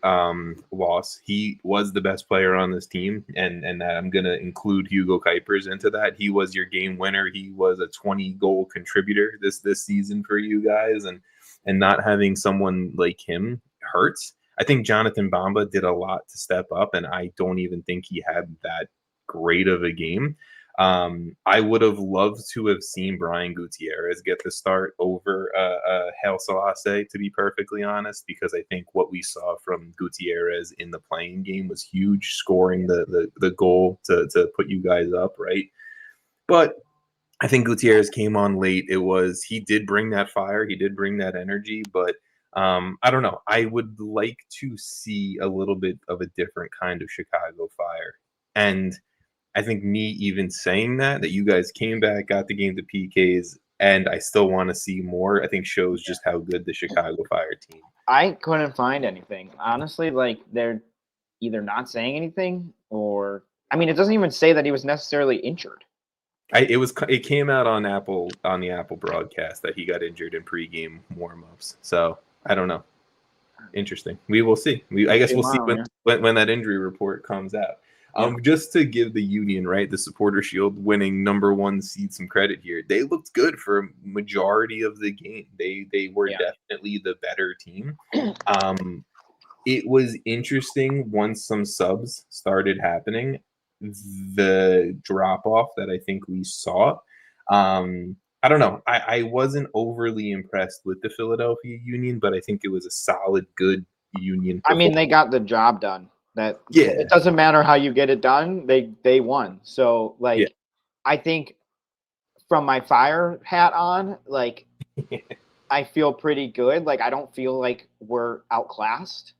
loss. He was the best player on this team, and that I'm going to include Hugo Kuipers into that. He was your game winner. He was a 20-goal contributor this season for you guys, and not having someone like him hurts. I think Jonathan Bamba did a lot to step up, and I don't even think he had that great of a game. I would have loved to have seen Brian Gutierrez get the start over Haile Selassie, to be perfectly honest, because I think what we saw from Gutierrez in the playing game was huge, scoring the goal to put you guys up, right? But I think Gutierrez came on late. He did bring that fire, he did bring that energy, but I don't know. I would like to see a little bit of a different kind of Chicago Fire. And I think me even saying that you guys came back, got the game to PKs, and I still want to see more, I think shows just how good the Chicago Fire team. I couldn't find anything. Honestly, like they're either not saying anything or it doesn't even say that he was necessarily injured. It came out on the Apple broadcast that he got injured in pregame warmups. So I don't know. Interesting. We will see. I guess we'll see when that injury report comes out. Just to give the Union, right, the Supporter Shield winning number 1 seed some credit here. They looked good for a majority of the game. They were definitely the better team. It was interesting once some subs started happening, the drop off that I think we saw. I don't know. I wasn't overly impressed with the Philadelphia Union, but I think it was a solid, good Union. They got the job done. It doesn't matter how you get it done. They won. So I think from my Fire hat on, I feel pretty good. I don't feel like we're outclassed.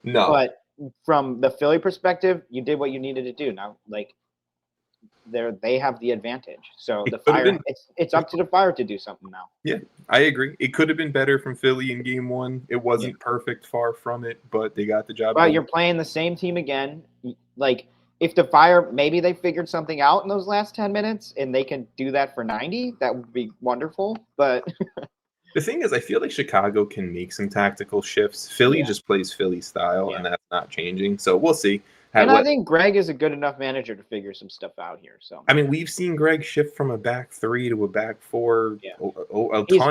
No. But from the Philly perspective, you did what you needed to do. Now, they have the advantage. So the Fire, it's up to the Fire to do something now. Yeah, I agree. It could have been better from Philly in game 1. It wasn't perfect, far from it, but they got the job done. But you're playing the same team again. If the Fire, maybe they figured something out in those last 10 minutes and they can do that for 90, that would be wonderful. But the thing is, I feel like Chicago can make some tactical shifts. Philly just plays Philly style, and that's not changing. So we'll see. I think Greg is a good enough manager to figure some stuff out here. So we've seen Greg shift from a back 3 to a back 4. Yeah.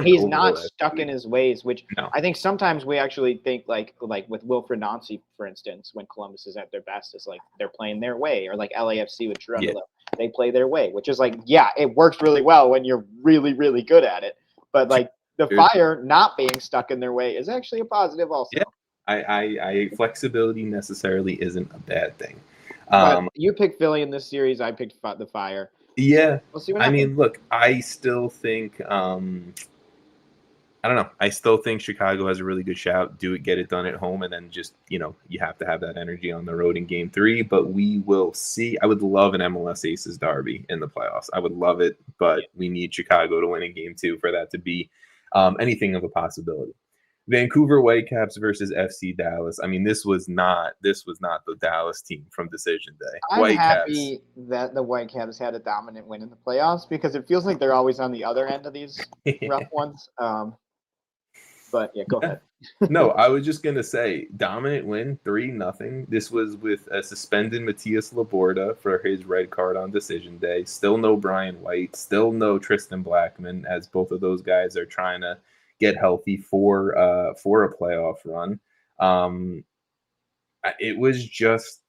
He's not stuck in his ways, which I think sometimes we actually think like with Wilfred Nancy, for instance, when Columbus is at their best, is they're playing their way, or LAFC with Trevor, they play their way, which is it works really well when you're really, really good at it. But the Fire not being stuck in their way is actually a positive also. Yeah. I flexibility necessarily isn't a bad thing. But you picked Philly in this series. I picked the Fire. Yeah. We'll see what happens. Look, I still think I don't know. I still think Chicago has a really good shot. Get it done at home, and then just you have to have that energy on the road in game 3. But we will see. I would love an MLS Aces derby in the playoffs. I would love it, but we need Chicago to win in game 2 for that to be anything of a possibility. Vancouver Whitecaps versus FC Dallas. This was not the Dallas team from Decision Day. I'm happy that the Whitecaps had a dominant win in the playoffs because it feels like they're always on the other end of these rough ones. But go ahead. No, I was just gonna say dominant win, 3-0. This was with a suspended Matias Laborda for his red card on Decision Day. Still no Brian White. Still no Tristan Blackman, as both of those guys are trying to get healthy for a playoff run. It was just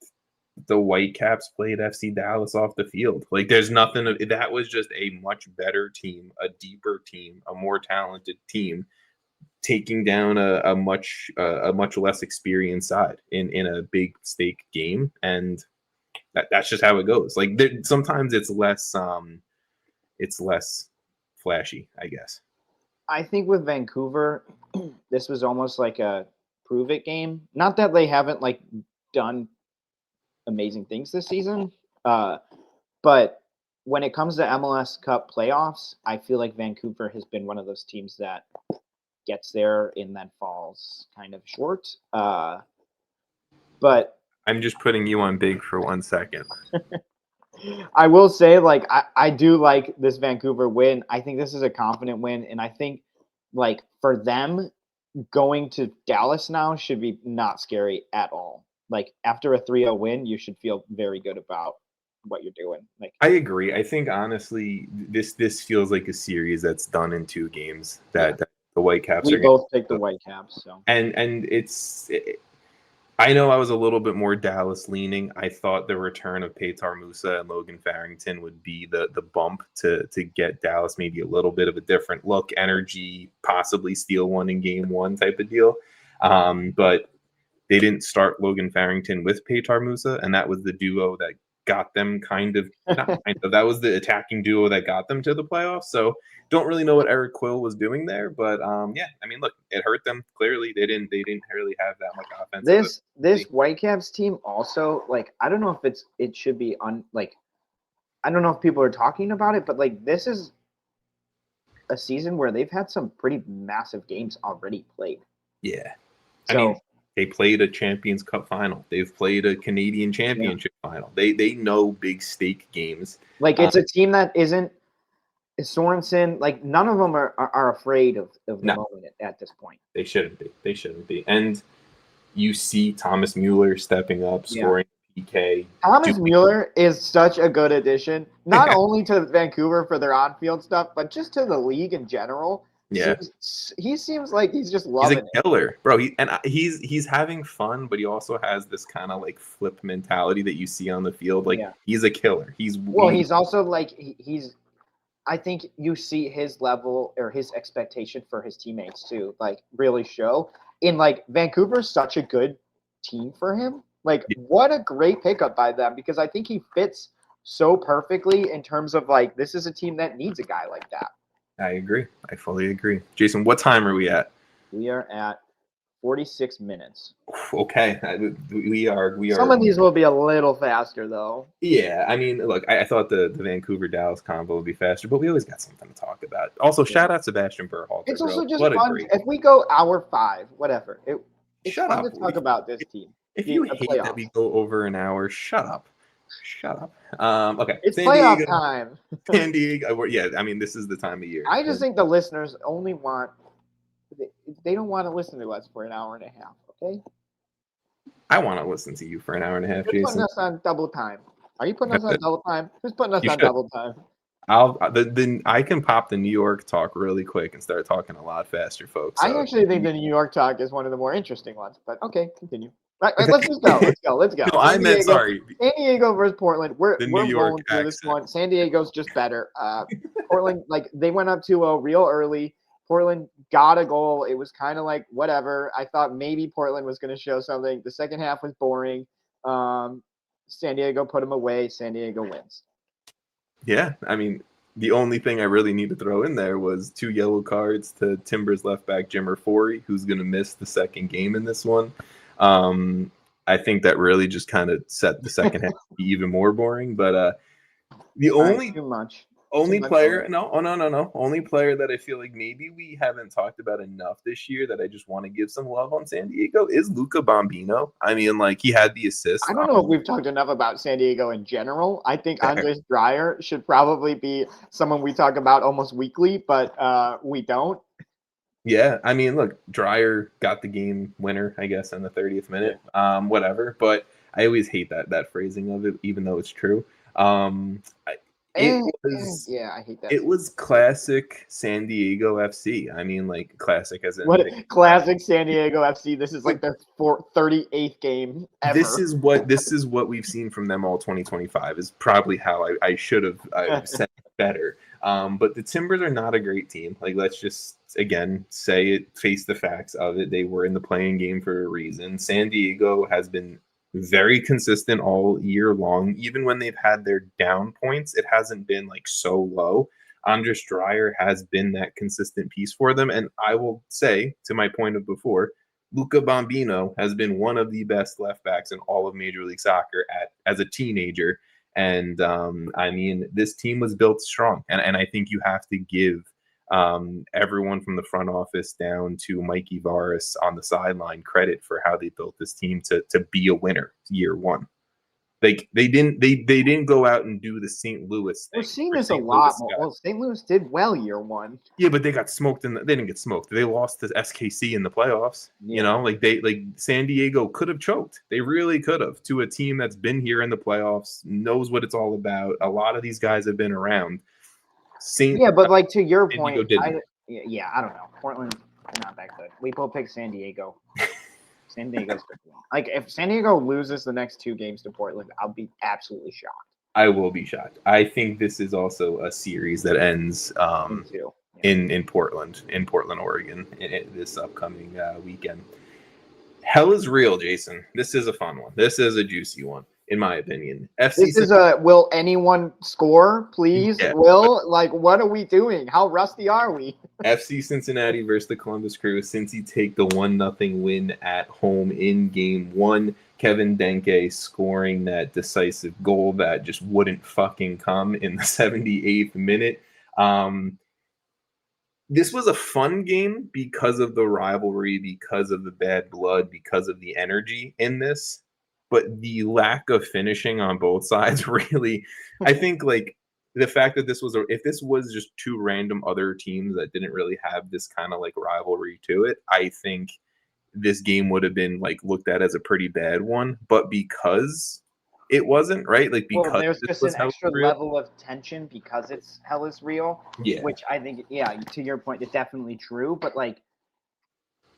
the Whitecaps played FC Dallas off the field. There's nothing. That was just a much better team, a deeper team, a more talented team, taking down a much less experienced side in a big stake game, and that's just how it goes. Sometimes it's less flashy, I guess. I think with Vancouver, this was almost like a prove it game. Not that they haven't done amazing things this season, but when it comes to MLS Cup playoffs, I feel like Vancouver has been one of those teams that gets there and then falls kind of short. But I'm just putting you on big for 1 second. I will say, I do like this Vancouver win. I think this is a confident win, and I think, for them, going to Dallas now should be not scary at all. After a 3-0 win, you should feel very good about what you're doing. I agree. I think, honestly, this feels like a series that's done in 2 games that the Whitecaps we both picked the Whitecaps. So. And I know I was a little bit more Dallas leaning. I thought the return of Petar Musa and Logan Farrington would be the bump to get Dallas maybe a little bit of a different look, energy, possibly steal one in game one type of deal. But they didn't start Logan Farrington with Petar Musa, and that was the duo that got them that was the attacking duo that got them to the playoffs. So don't really know what Eric Quill was doing there, but yeah, I mean, look, it hurt them. Clearly, they didn't really have that much offense. This Whitecaps team also, like, I don't know if it should be I don't know if people are talking about it, but like this is a season where they've had some pretty massive games already played. Yeah, I mean, they played a Champions Cup final. They've played a Canadian Championship final. They know big stake games. Like, it's a team that isn't Sorensen. Like, none of them are afraid of the moment at this point. They shouldn't be. And you see Thomas Mueller stepping up, scoring PK. Thomas Mueller is such a good addition, not only to Vancouver for their on-field stuff, but just to the league in general. Yeah, he seems like he's just loving it. He's a killer, bro. He's having fun, but he also has this kind of like flip mentality that you see on the field. Like, he's a killer. He's also like he's. I think you see his level or his expectation for his teammates too, like, really show. In like, Vancouver's such a good team for him. Like, what a great pickup by them, because I think he fits so perfectly in terms of like, this is a team that needs a guy like that. I agree. I fully agree. Jason, what time are we at? We are at 46 minutes. Okay. We are. Some of these will be a little faster, though. Yeah. I mean, look, I thought the Vancouver-Dallas combo would be faster, but we always got something to talk about. Also, shout out Sebastian Berhalter. It's also just fun. If we go hour 5, whatever. It's fun to talk about this team. If you hate that we go over an hour, shut up. Okay. It's playoff time. San Diego. Yeah, I mean, this is the time of year. I just think the listeners only they don't want to listen to us for an hour and a half, okay? I want to listen to you for an hour and a half, You're Jason. putting us on double time. Are you putting us on double time? Who's putting us on double time? I can pop the New York talk really quick and start talking a lot faster, folks. I actually think the New York talk is one of the more interesting ones, but okay, continue. Right, let's just go. Let's go. No, sorry. San Diego versus Portland. We're rolling through this one. San Diego's just better. Portland, like, they went up 2-0 real early. Portland got a goal. It was kind of like, whatever. I thought maybe Portland was going to show something. The second half was boring. San Diego put them away. San Diego wins. Yeah, I mean, the only thing I really need to throw in there was 2 yellow cards to Timbers left back Jimmer Forey, who's going to miss the second game in this one. I think that really just kind of set the second half to be even more boring. But the only player that I feel like maybe we haven't talked about enough this year that I just want to give some love on San Diego is Luca Bambino. I mean, like, he had the assist. I don't know if we've talked enough about San Diego in general. I think Andres Dreyer should probably be someone we talk about almost weekly, but we don't. Yeah, I mean, look, Dreyer got the game winner, I guess, in the 30th minute. Whatever, but I always hate that phrasing of it, even though it's true. I hate that. It was classic San Diego FC. I mean, like, classic as in classic San Diego FC. This is like their 38th game ever. This is what we've seen from them all 2025. Is probably how I should have said it better. But the Timbers are not a great team. Like, let's just again say it, face the facts of it. They were in the playing game for a reason. San Diego has been very consistent all year long. Even when they've had their down points, it hasn't been like so low. Andres Dreyer has been that consistent piece for them. And I will say, to my point of before, Luca Bambino has been one of the best left backs in all of Major League Soccer as a teenager. And I mean, this team was built strong. And I think you have to give everyone from the front office down to Mikey Varis on the sideline credit for how they built this team to be a winner year one. Like, they didn't go out and do the St. Louis thing. We're seeing this a lot more. Well, St. Louis did well year one. Yeah, but they got smoked they didn't get smoked. They lost to SKC in the playoffs. Yeah. You know, like San Diego could have choked. They really could have, to a team that's been here in the playoffs, knows what it's all about. A lot of these guys have been around. But like, to your point, I don't know. Portland, not that good. We both picked San Diego. San Diego's going to win. Like, if San Diego loses the next 2 games to Portland, I'll be absolutely shocked. I will be shocked. I think this is also a series that ends in Portland, Oregon, this upcoming weekend. Hell is real, Jason. This is a fun one. This is a juicy one, in my opinion. This is will anyone score, please? Yeah. What are we doing? How rusty are we? FC Cincinnati versus the Columbus Crew. Cincy take the 1-0 win at home in game 1. Kevin Denke scoring that decisive goal that just wouldn't fucking come in the 78th minute. This was a fun game because of the rivalry, because of the bad blood, because of the energy in this. But the lack of finishing on both sides really, I think, like, the fact that if this was just 2 random other teams that didn't really have this kind of like rivalry to it, I think this game would have been like looked at as a pretty bad one. But because it wasn't, right? Like, because there's just an extra level of tension because it's hell is real. Yeah. Which I think, to your point, it's definitely true. But like,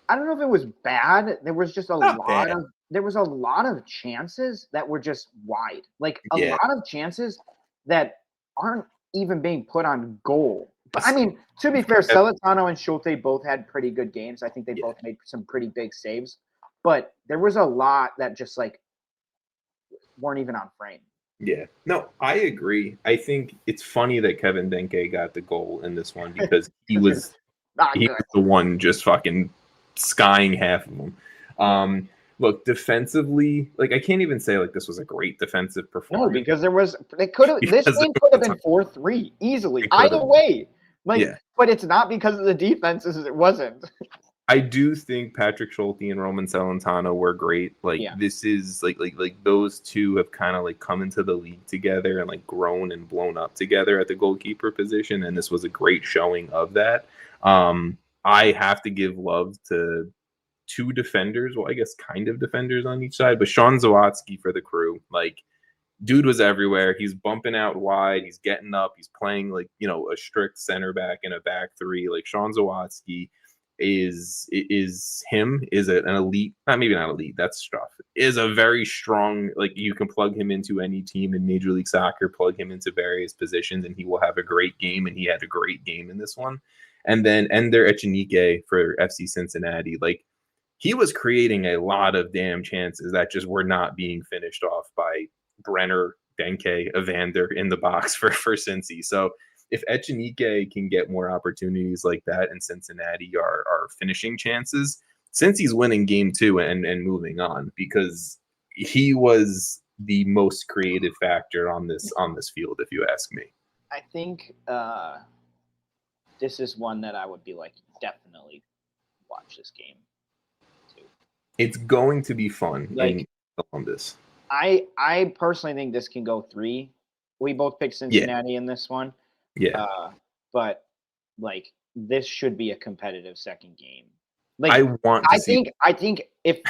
I don't know if it was bad. There was just a lot of chances that were just wide. Like a lot of chances that aren't even being put on goal. But I mean, to be fair, Celentano and Schulte both had pretty good games. I think they both made some pretty big saves. But there was a lot that just like weren't even on frame. Yeah. No, I agree. I think it's funny that Kevin Denke got the goal in this one because he was the one just fucking skying half of them. Look, defensively, like I can't even say like this was a great defensive performance. No, because this game could have been 4-3 easily. Either way. But it's not because of the defenses, it wasn't. I do think Patrick Schulte and Roman Celentano were great. This is like those two have kind of like come into the league together and like grown and blown up together at the goalkeeper position, and this was a great showing of that. I have to give love to 2 defenders, well, I guess kind of defenders on each side, but Sean Zawadzki for the Crew. Like, dude was everywhere. He's bumping out wide. He's getting up. He's playing like, a strict center back in a back 3. Like, Sean Zawadzki is an elite, maybe not elite, that's stuff, is a very strong, like, you can plug him into any team in Major League Soccer, plug him into various positions, and he will have a great game, and he had a great game in this one. And then Ender Echenike for FC Cincinnati, like, he was creating a lot of damn chances that just were not being finished off by Brenner, Denke, Evander in the box for Cincy. So if Echenike can get more opportunities like that and Cincinnati are finishing chances, Cincy's winning game 2 and moving on, because he was the most creative factor on this field, if you ask me. I think this is one that I would be like, definitely watch this game too. It's going to be fun in Columbus. I personally think this can go 3. We both picked Cincinnati in this one. Yeah. But like, this should be a competitive second game. Like, I think if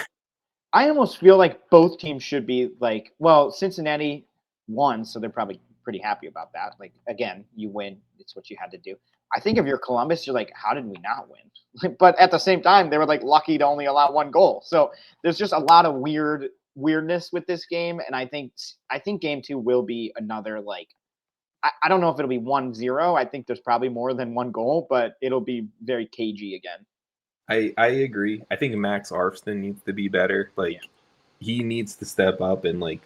I almost feel like both teams should be like, well, Cincinnati won, so they're probably pretty happy about that. Like, again, you win. It's what you had to do. I think if you're Columbus, you're like, how did we not win? But at the same time, they were like lucky to only allow 1 goal. So there's just a lot of weirdness with this game. And I think game 2 will be another, like, I don't know if it'll be 1-0. I think there's probably more than 1 goal, but it'll be very cagey again. I agree. I think Max Arfston needs to be better. Like, he needs to step up and like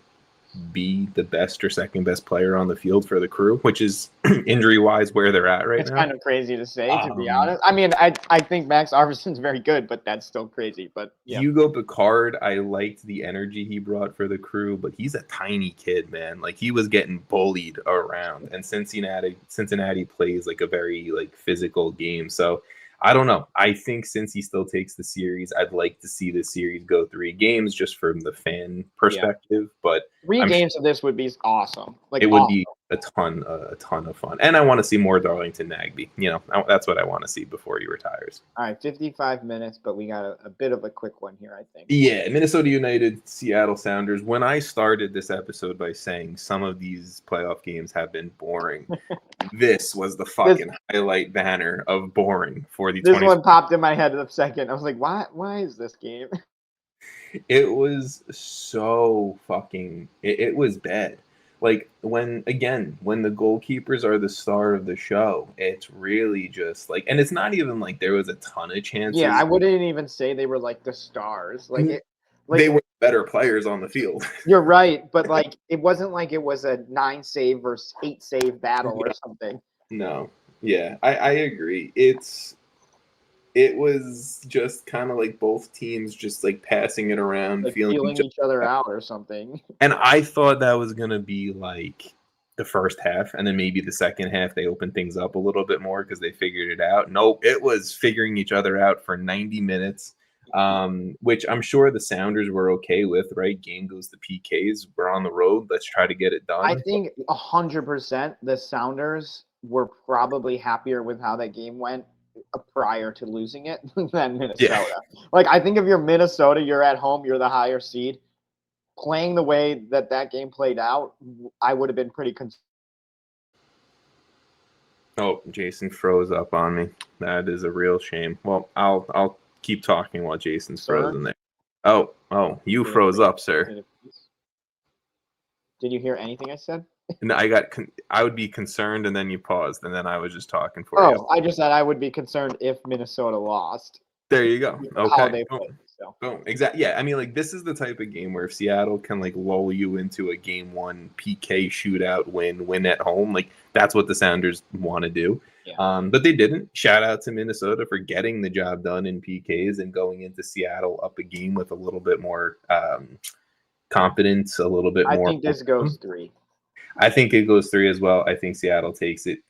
be the best or second best player on the field for the Crew, which is injury wise where they're at right now. It's kind of crazy to say, to be honest. I mean, I think Max Arfston's very good, but that's still crazy. But yeah. Hugo Picard, I liked the energy he brought for the Crew, but he's a tiny kid, man. Like, he was getting bullied around, and Cincinnati plays like a very like physical game. So I don't know. I think since he still takes the series, I'd like to see the series go 3 games just from the fan perspective. But 3 games of this would be awesome. Like, it would be a ton of fun. And I want to see more Darlington Nagbe. That's what I want to see before he retires. All right, 55 minutes, but we got a bit of a quick one here, I think. Yeah, Minnesota United, Seattle Sounders. When I started this episode by saying some of these playoff games have been boring, this was the fucking highlight banner of boring for the This one popped in my head in a second. I was like, why is this game? It was so fucking. It was bad. Like when the goalkeepers are the star of the show, it's really just like, and it's not even like there was a ton of Yeah, I chances. wouldn't even say they were like the stars. They were better players on the field. You're right, but like it wasn't like it was a 9 save versus 8 save battle or something. No, yeah, I agree. It was just kind of like both teams just like passing it around, Like feeling feeling each other out or something. And I thought that was gonna be like the first half, and then maybe the second half they opened things up a little bit more because they figured it out. Nope, it was figuring each other out for 90 minutes, which I'm sure the Sounders were okay with. Right, game goes to PKs. We're on the road. Let's try to get it done. I think 100% the Sounders were probably happier with how that game went prior to losing it than Minnesota. Yeah. Like I think if you're Minnesota, you're at home, you're the higher seed. Playing the way that game played out, I would have been pretty concerned. Oh, Jason froze up on me. That is a real shame. Well, I'll keep talking while Jason's frozen there. Oh, you froze up, sir. Did you hear anything I said? No, I would be concerned, and then you paused, and then I was just talking for you. Oh, I just said I would be concerned if Minnesota lost. There you go. Okay. Boom. Exactly. Yeah. I mean, like this is the type of game where if Seattle can like lull you into a game 1 PK shootout win at home, like that's what the Sounders want to do. Yeah. But they didn't. Shout out to Minnesota for getting the job done in PKs and going into Seattle up a game with a little bit more confidence, a little bit more. I think this goes 3. I think it goes 3 as well. I think Seattle takes it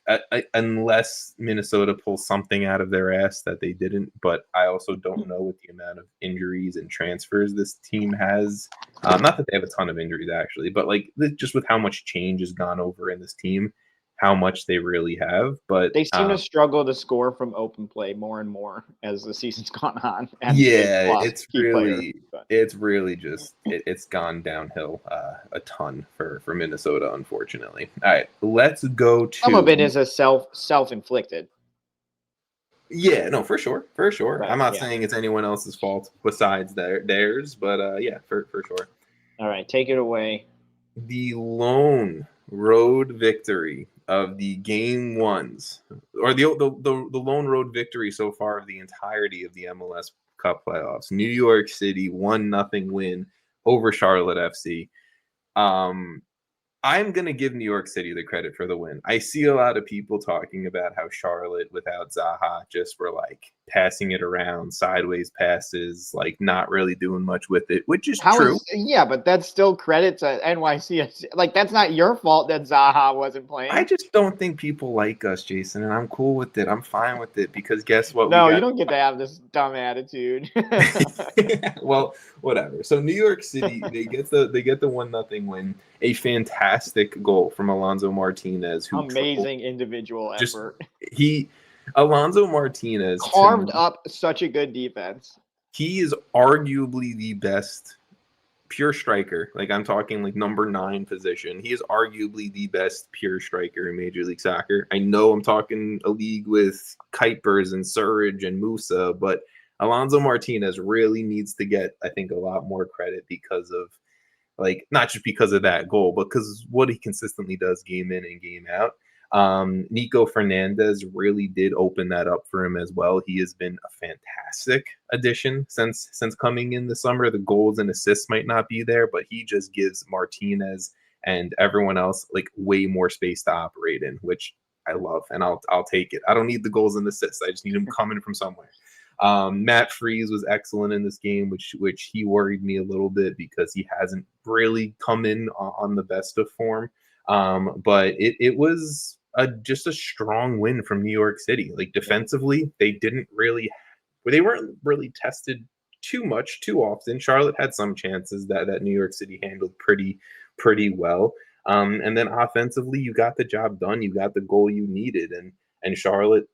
unless Minnesota pulls something out of their ass that they didn't. But I also don't know with the amount of injuries and transfers this team has. Not that they have a ton of injuries actually, but like just with how much change has gone over in this team, how much they really have. But they seem to struggle to score from open play more and more as the season's gone on. And it's really just it's gone downhill a ton for Minnesota, unfortunately. All right, let's go to some of it is a self-inflicted. Yeah, no, for sure. Right, I'm not saying it's anyone else's fault besides theirs, but yeah, for sure. All right, take it away. The lone road victory of the game 1s, or the lone road victory so far of the entirety of the MLS Cup playoffs. New York City 1-0 win over Charlotte FC. I'm going to give New York City the credit for the win. I see a lot of people talking about how Charlotte without Zaha just were like passing it around, sideways passes, like not really doing much with it, which is true. Yeah, but that's still credit to NYC. Like, that's not your fault that Zaha wasn't playing. I just don't think people like us, Jason, and I'm cool with it. I'm fine with it because guess what? No, you don't get to have this dumb attitude. Well, whatever. So New York City, they get the 1-0 win. A fantastic goal from Alonso Martinez, who amazing individual effort. Alonso Martinez carved up such a good defense. He is arguably the best pure striker. Like I'm talking like number 9 position. He is arguably the best pure striker in Major League Soccer. I know I'm talking a league with Kuipers and Surridge and Musa, but Alonso Martinez really needs to get, I think, a lot more credit because of like not just because of that goal, but because what he consistently does game in and game out. Nico Fernandez really did open that up for him as well. He has been a fantastic addition since coming in the summer. The goals and assists might not be there, but he just gives Martinez and everyone else like way more space to operate in, which I love, and I'll take it. I don't need the goals and assists. I just need them coming from somewhere. Matt Freese was excellent in this game, which he worried me a little bit because he hasn't really come in on the best of form. But it was just a strong win from New York City. Like defensively, they weren't really tested too often. Charlotte had some chances that New York City handled pretty well. And then offensively, you got the job done. You got the goal you needed, and Charlotte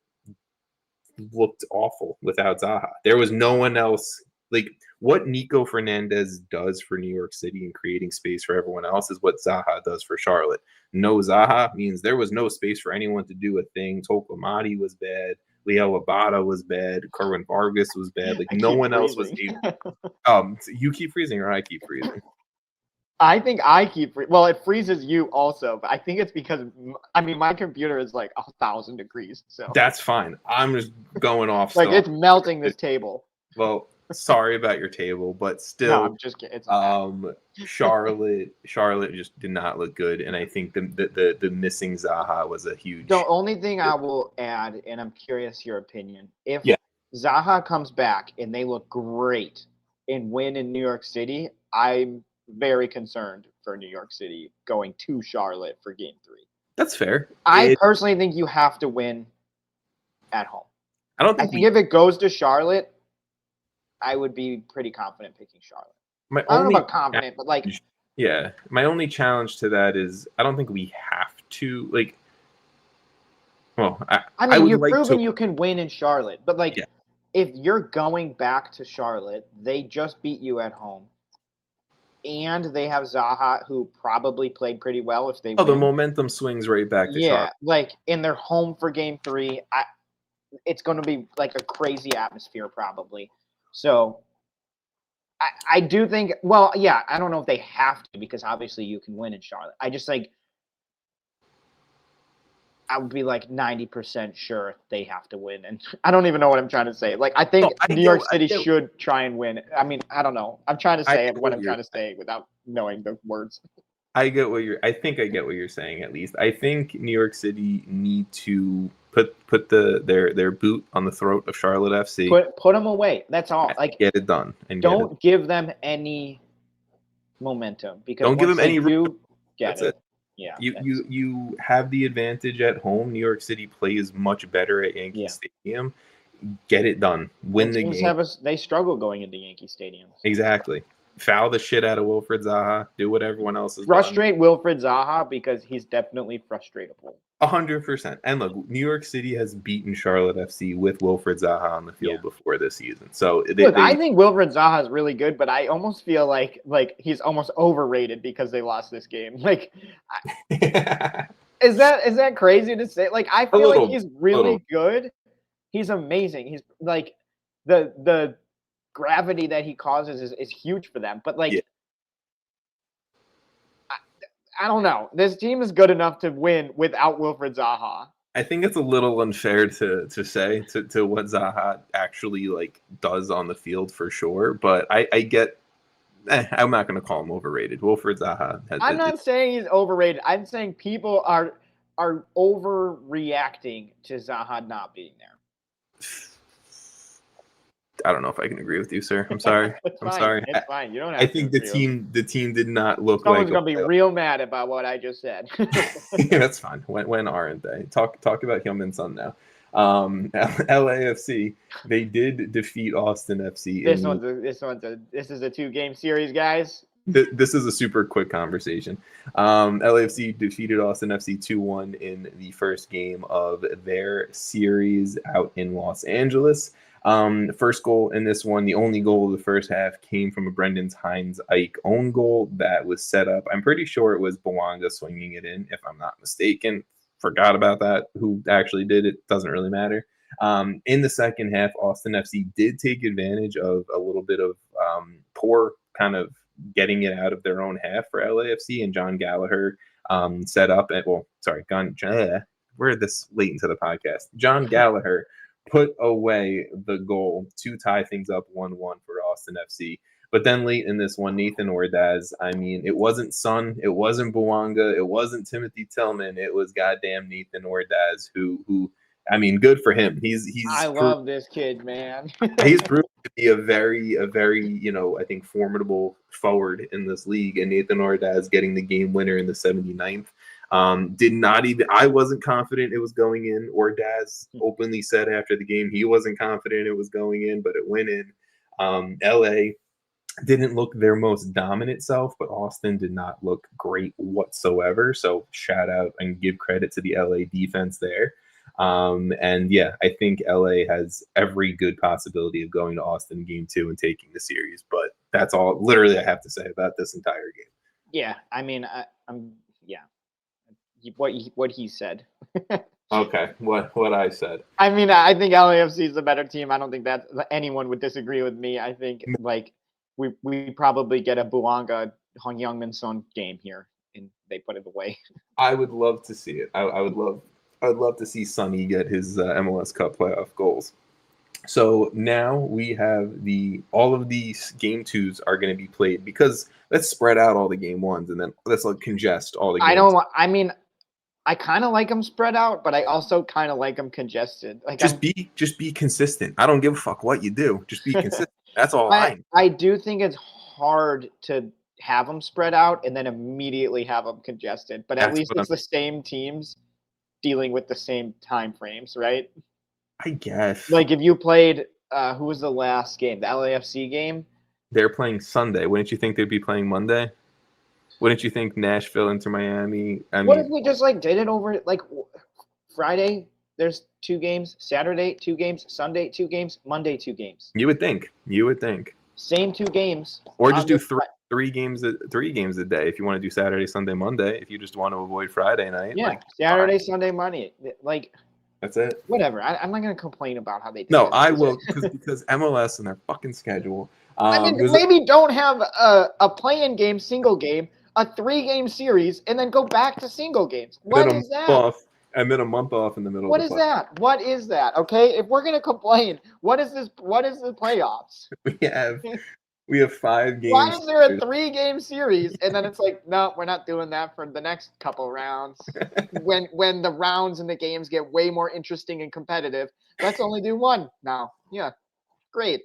looked awful without Zaha. There was no one else. Like what Nico Fernandez does for New York City and creating space for everyone else is what Zaha does for Charlotte. No Zaha means there was no space for anyone to do a thing. Tokomati was bad. Leo Abada was bad. Kerwin Vargas was bad. Like I no keep one else was freezing. able. You keep freezing or I keep freezing? I think I keep well, it freezes you also, but I think it's because my computer is like 1,000 degrees, so That's fine. I'm just going off. like still. it's melting this table. Well, sorry about your table, but No, still, I'm just kidding. It's not. Charlotte just did not look good, and I think the missing Zaha was a huge. The only thing I will add, and I'm curious your opinion, if Yeah. Zaha comes back and they look great and win in New York City, I'm very concerned for New York City going to Charlotte for Game 3. That's fair. I personally think you have to win at home. I think if it goes to Charlotte, I would be pretty confident picking Charlotte. I don't know about confident, but like. Yeah, my only challenge to that is I don't think we have to like. Well, you've proven you can win in Charlotte, but like, if you're going back to Charlotte, they just beat you at home, and they have Zaha, who probably played pretty well if they. The momentum swings right back to Charlotte. Like in their home for Game 3, it's going to be like a crazy atmosphere probably. So. I do think. Well, yeah, I don't know if they have to because obviously you can win in Charlotte. I just like. I would be like 90% sure they have to win, and I don't even know what I'm trying to say. Like I think New York City should try and win. I mean, I don't know. I'm trying to say what I'm trying to say without knowing the words. I get what you're. I think I get what you're saying. At least I think New York City need to put their boot on the throat of Charlotte FC. Put them away. That's all. Like get it done. And don't give them any momentum because don't give them any. That's it. Yeah. You have the advantage at home. New York City plays much better at Yankee Stadium. Get it done. Win the game. They struggle going into Yankee Stadium. Exactly. Foul the shit out of Wilfred Zaha. Do what everyone else is. Frustrate Wilfred Zaha because he's definitely frustratable. 100%. And look, New York City has beaten Charlotte FC with Wilfred Zaha on the field before this season. So I think Wilfred Zaha is really good, but I almost feel like he's almost overrated because they lost this game. Like, is that crazy to say? Like, I feel like he's really good. He's amazing. He's like the gravity that he causes is huge for them. But like. I don't know. This team is good enough to win without Wilfred Zaha. I think it's a little unfair to say to what Zaha actually like does on the field for sure. But I get. I'm not going to call him overrated. Wilfred Zaha. I'm not saying he's overrated. I'm saying people are overreacting to Zaha not being there. I don't know if I can agree with you, sir. I'm sorry. I'm sorry. It's fine. You don't have I think the team did not look Someone's gonna be real mad about what I just said. That's fine. When aren't they? Talk about Hillman Son now. LAFC, they did defeat Austin FC. This is a 2-game series, guys. This is a super quick conversation. LAFC defeated Austin FC 2-1 in the first game of their series out in Los Angeles. First goal in this one, the only goal of the first half came from a Brendan Hines-Ike own goal that was set up. I'm pretty sure it was Bouanga swinging it in, if I'm not mistaken. Forgot about that. Who actually did it? Doesn't really matter. In the second half, Austin FC did take advantage of a little bit of poor kind of getting it out of their own half for LAFC, and John Gallagher set up at, we're this late into the podcast. John Gallagher put away the goal to tie things up 1-1 for Austin FC. But then late in this one, Nathan Ordaz, I mean, it wasn't Son, it wasn't Bouanga, it wasn't Timothy Tillman, it was goddamn Nathan Ordaz who I mean, good for him. I love this kid, man. He's proven to be a very, I think formidable forward in this league. And Nathan Ordaz getting the game winner in the 79th. I wasn't confident it was going in. Ordaz openly said after the game he wasn't confident it was going in, but it went in. LA didn't look their most dominant self, but Austin did not look great whatsoever. So shout out and give credit to the LA defense there. And yeah, I think LA has every good possibility of going to Austin game 2 and taking the series, but that's all literally I have to say about this entire game. Yeah. I mean, I'm what he said. Okay, what I said. I mean, I think LAFC is the better team. I don't think that anyone would disagree with me. I think like we probably get a Buanga Hong Youngmin Son game here, and they put it away. I would love to see it. I would love to see Sonny get his MLS Cup playoff goals. So now we have all of these game twos are going to be played because let's spread out all the game ones and then let's like congest all the games. I mean, I kind of like them spread out, but I also kind of like them congested. Like just be consistent. I don't give a fuck what you do. Just be consistent. That's all I do think it's hard to have them spread out and then immediately have them congested, but at least it's the same teams dealing with the same time frames, right? I guess. Like if you played, who was the last game? The LAFC game? They're playing Sunday. Wouldn't you think they'd be playing Monday? Wouldn't you think Nashville into Miami? What if we just like did it over like Friday? There's 2 games. Saturday 2 games. Sunday 2 games. Monday 2 games. You would think. Same 2 games. Or just do three games a day if you want to do Saturday, Sunday, Monday. If you just want to avoid Friday night. Yeah, Saturday, Sunday, Monday. Like that's it. Whatever. I'm not going to complain about how they did No, I will because MLS and their fucking schedule. I mean, maybe don't have a play-in game, single game, a 3-game series, and then go back to single games. What is that? And then a month off in the middle. What is that? What is that? Okay, if we're gonna complain, what is this? What is the playoffs? We have 5 games. Why is there a 3-game series and then it's like, no, we're not doing that for the next couple rounds? when the rounds and the games get way more interesting and competitive, let's only do 1 now. Yeah, great.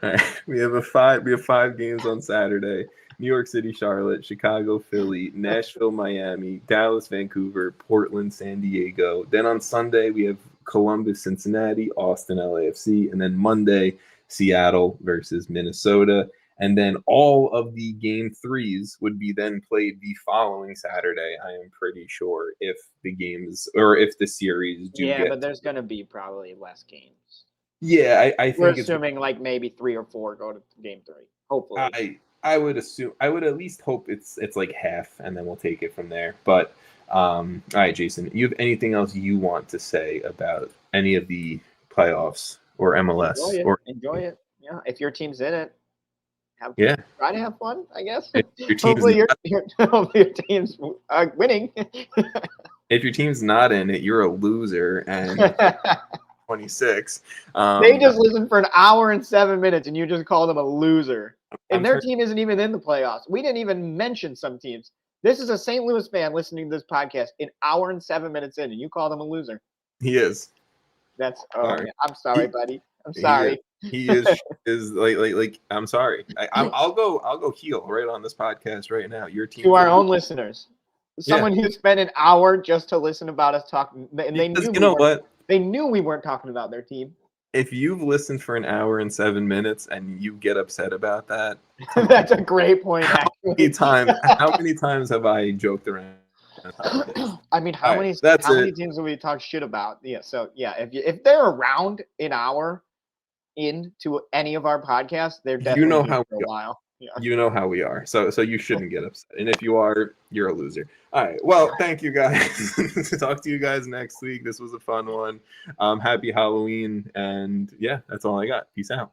All right. We have 5 games on Saturday. New York City, Charlotte, Chicago, Philly, Nashville, Miami, Dallas, Vancouver, Portland, San Diego. Then on Sunday, we have Columbus, Cincinnati, Austin, LAFC. And then Monday, Seattle versus Minnesota. And then all of the game 3s would be then played the following Saturday, I am pretty sure, if the games or if the series do Yeah, but there's going to be probably less games. Yeah, I think we're assuming like maybe 3 or 4 go to game 3. Hopefully. I would assume I would at least hope it's like half, and then we'll take it from there. But all right, Jason, you have anything else you want to say about any of the playoffs or MLS? Enjoy it. Yeah, if your team's in it, try to have fun. I guess. Hopefully your team's winning. If your team's not in it, you're a loser. And 26. They just listened for an hour and 7 minutes, and you just called them a loser. And their team isn't even in the playoffs. We didn't even mention some teams. This is a St. Louis fan listening to this podcast an hour and 7 minutes in, and you call them a loser. He is. That's yeah, I'm sorry, buddy. I'm sorry. He is like I'm sorry. I'll go heel right on this podcast right now. Your team to our own listeners. Someone who spent an hour just to listen about us talking, and they knew they knew we weren't talking about their team. If you've listened for an hour and 7 minutes and you get upset about that, that's a great point. How many times have I joked around? I mean, how many teams have we talked shit about? Yeah. So yeah, if they're around an hour into any of our podcasts, they're definitely for a while. Yeah. You know how we are. So you shouldn't get upset. And if you are, you're a loser. All right. Well, thank you guys. Talk to you guys next week. This was a fun one. Happy Halloween. And yeah, that's all I got. Peace out.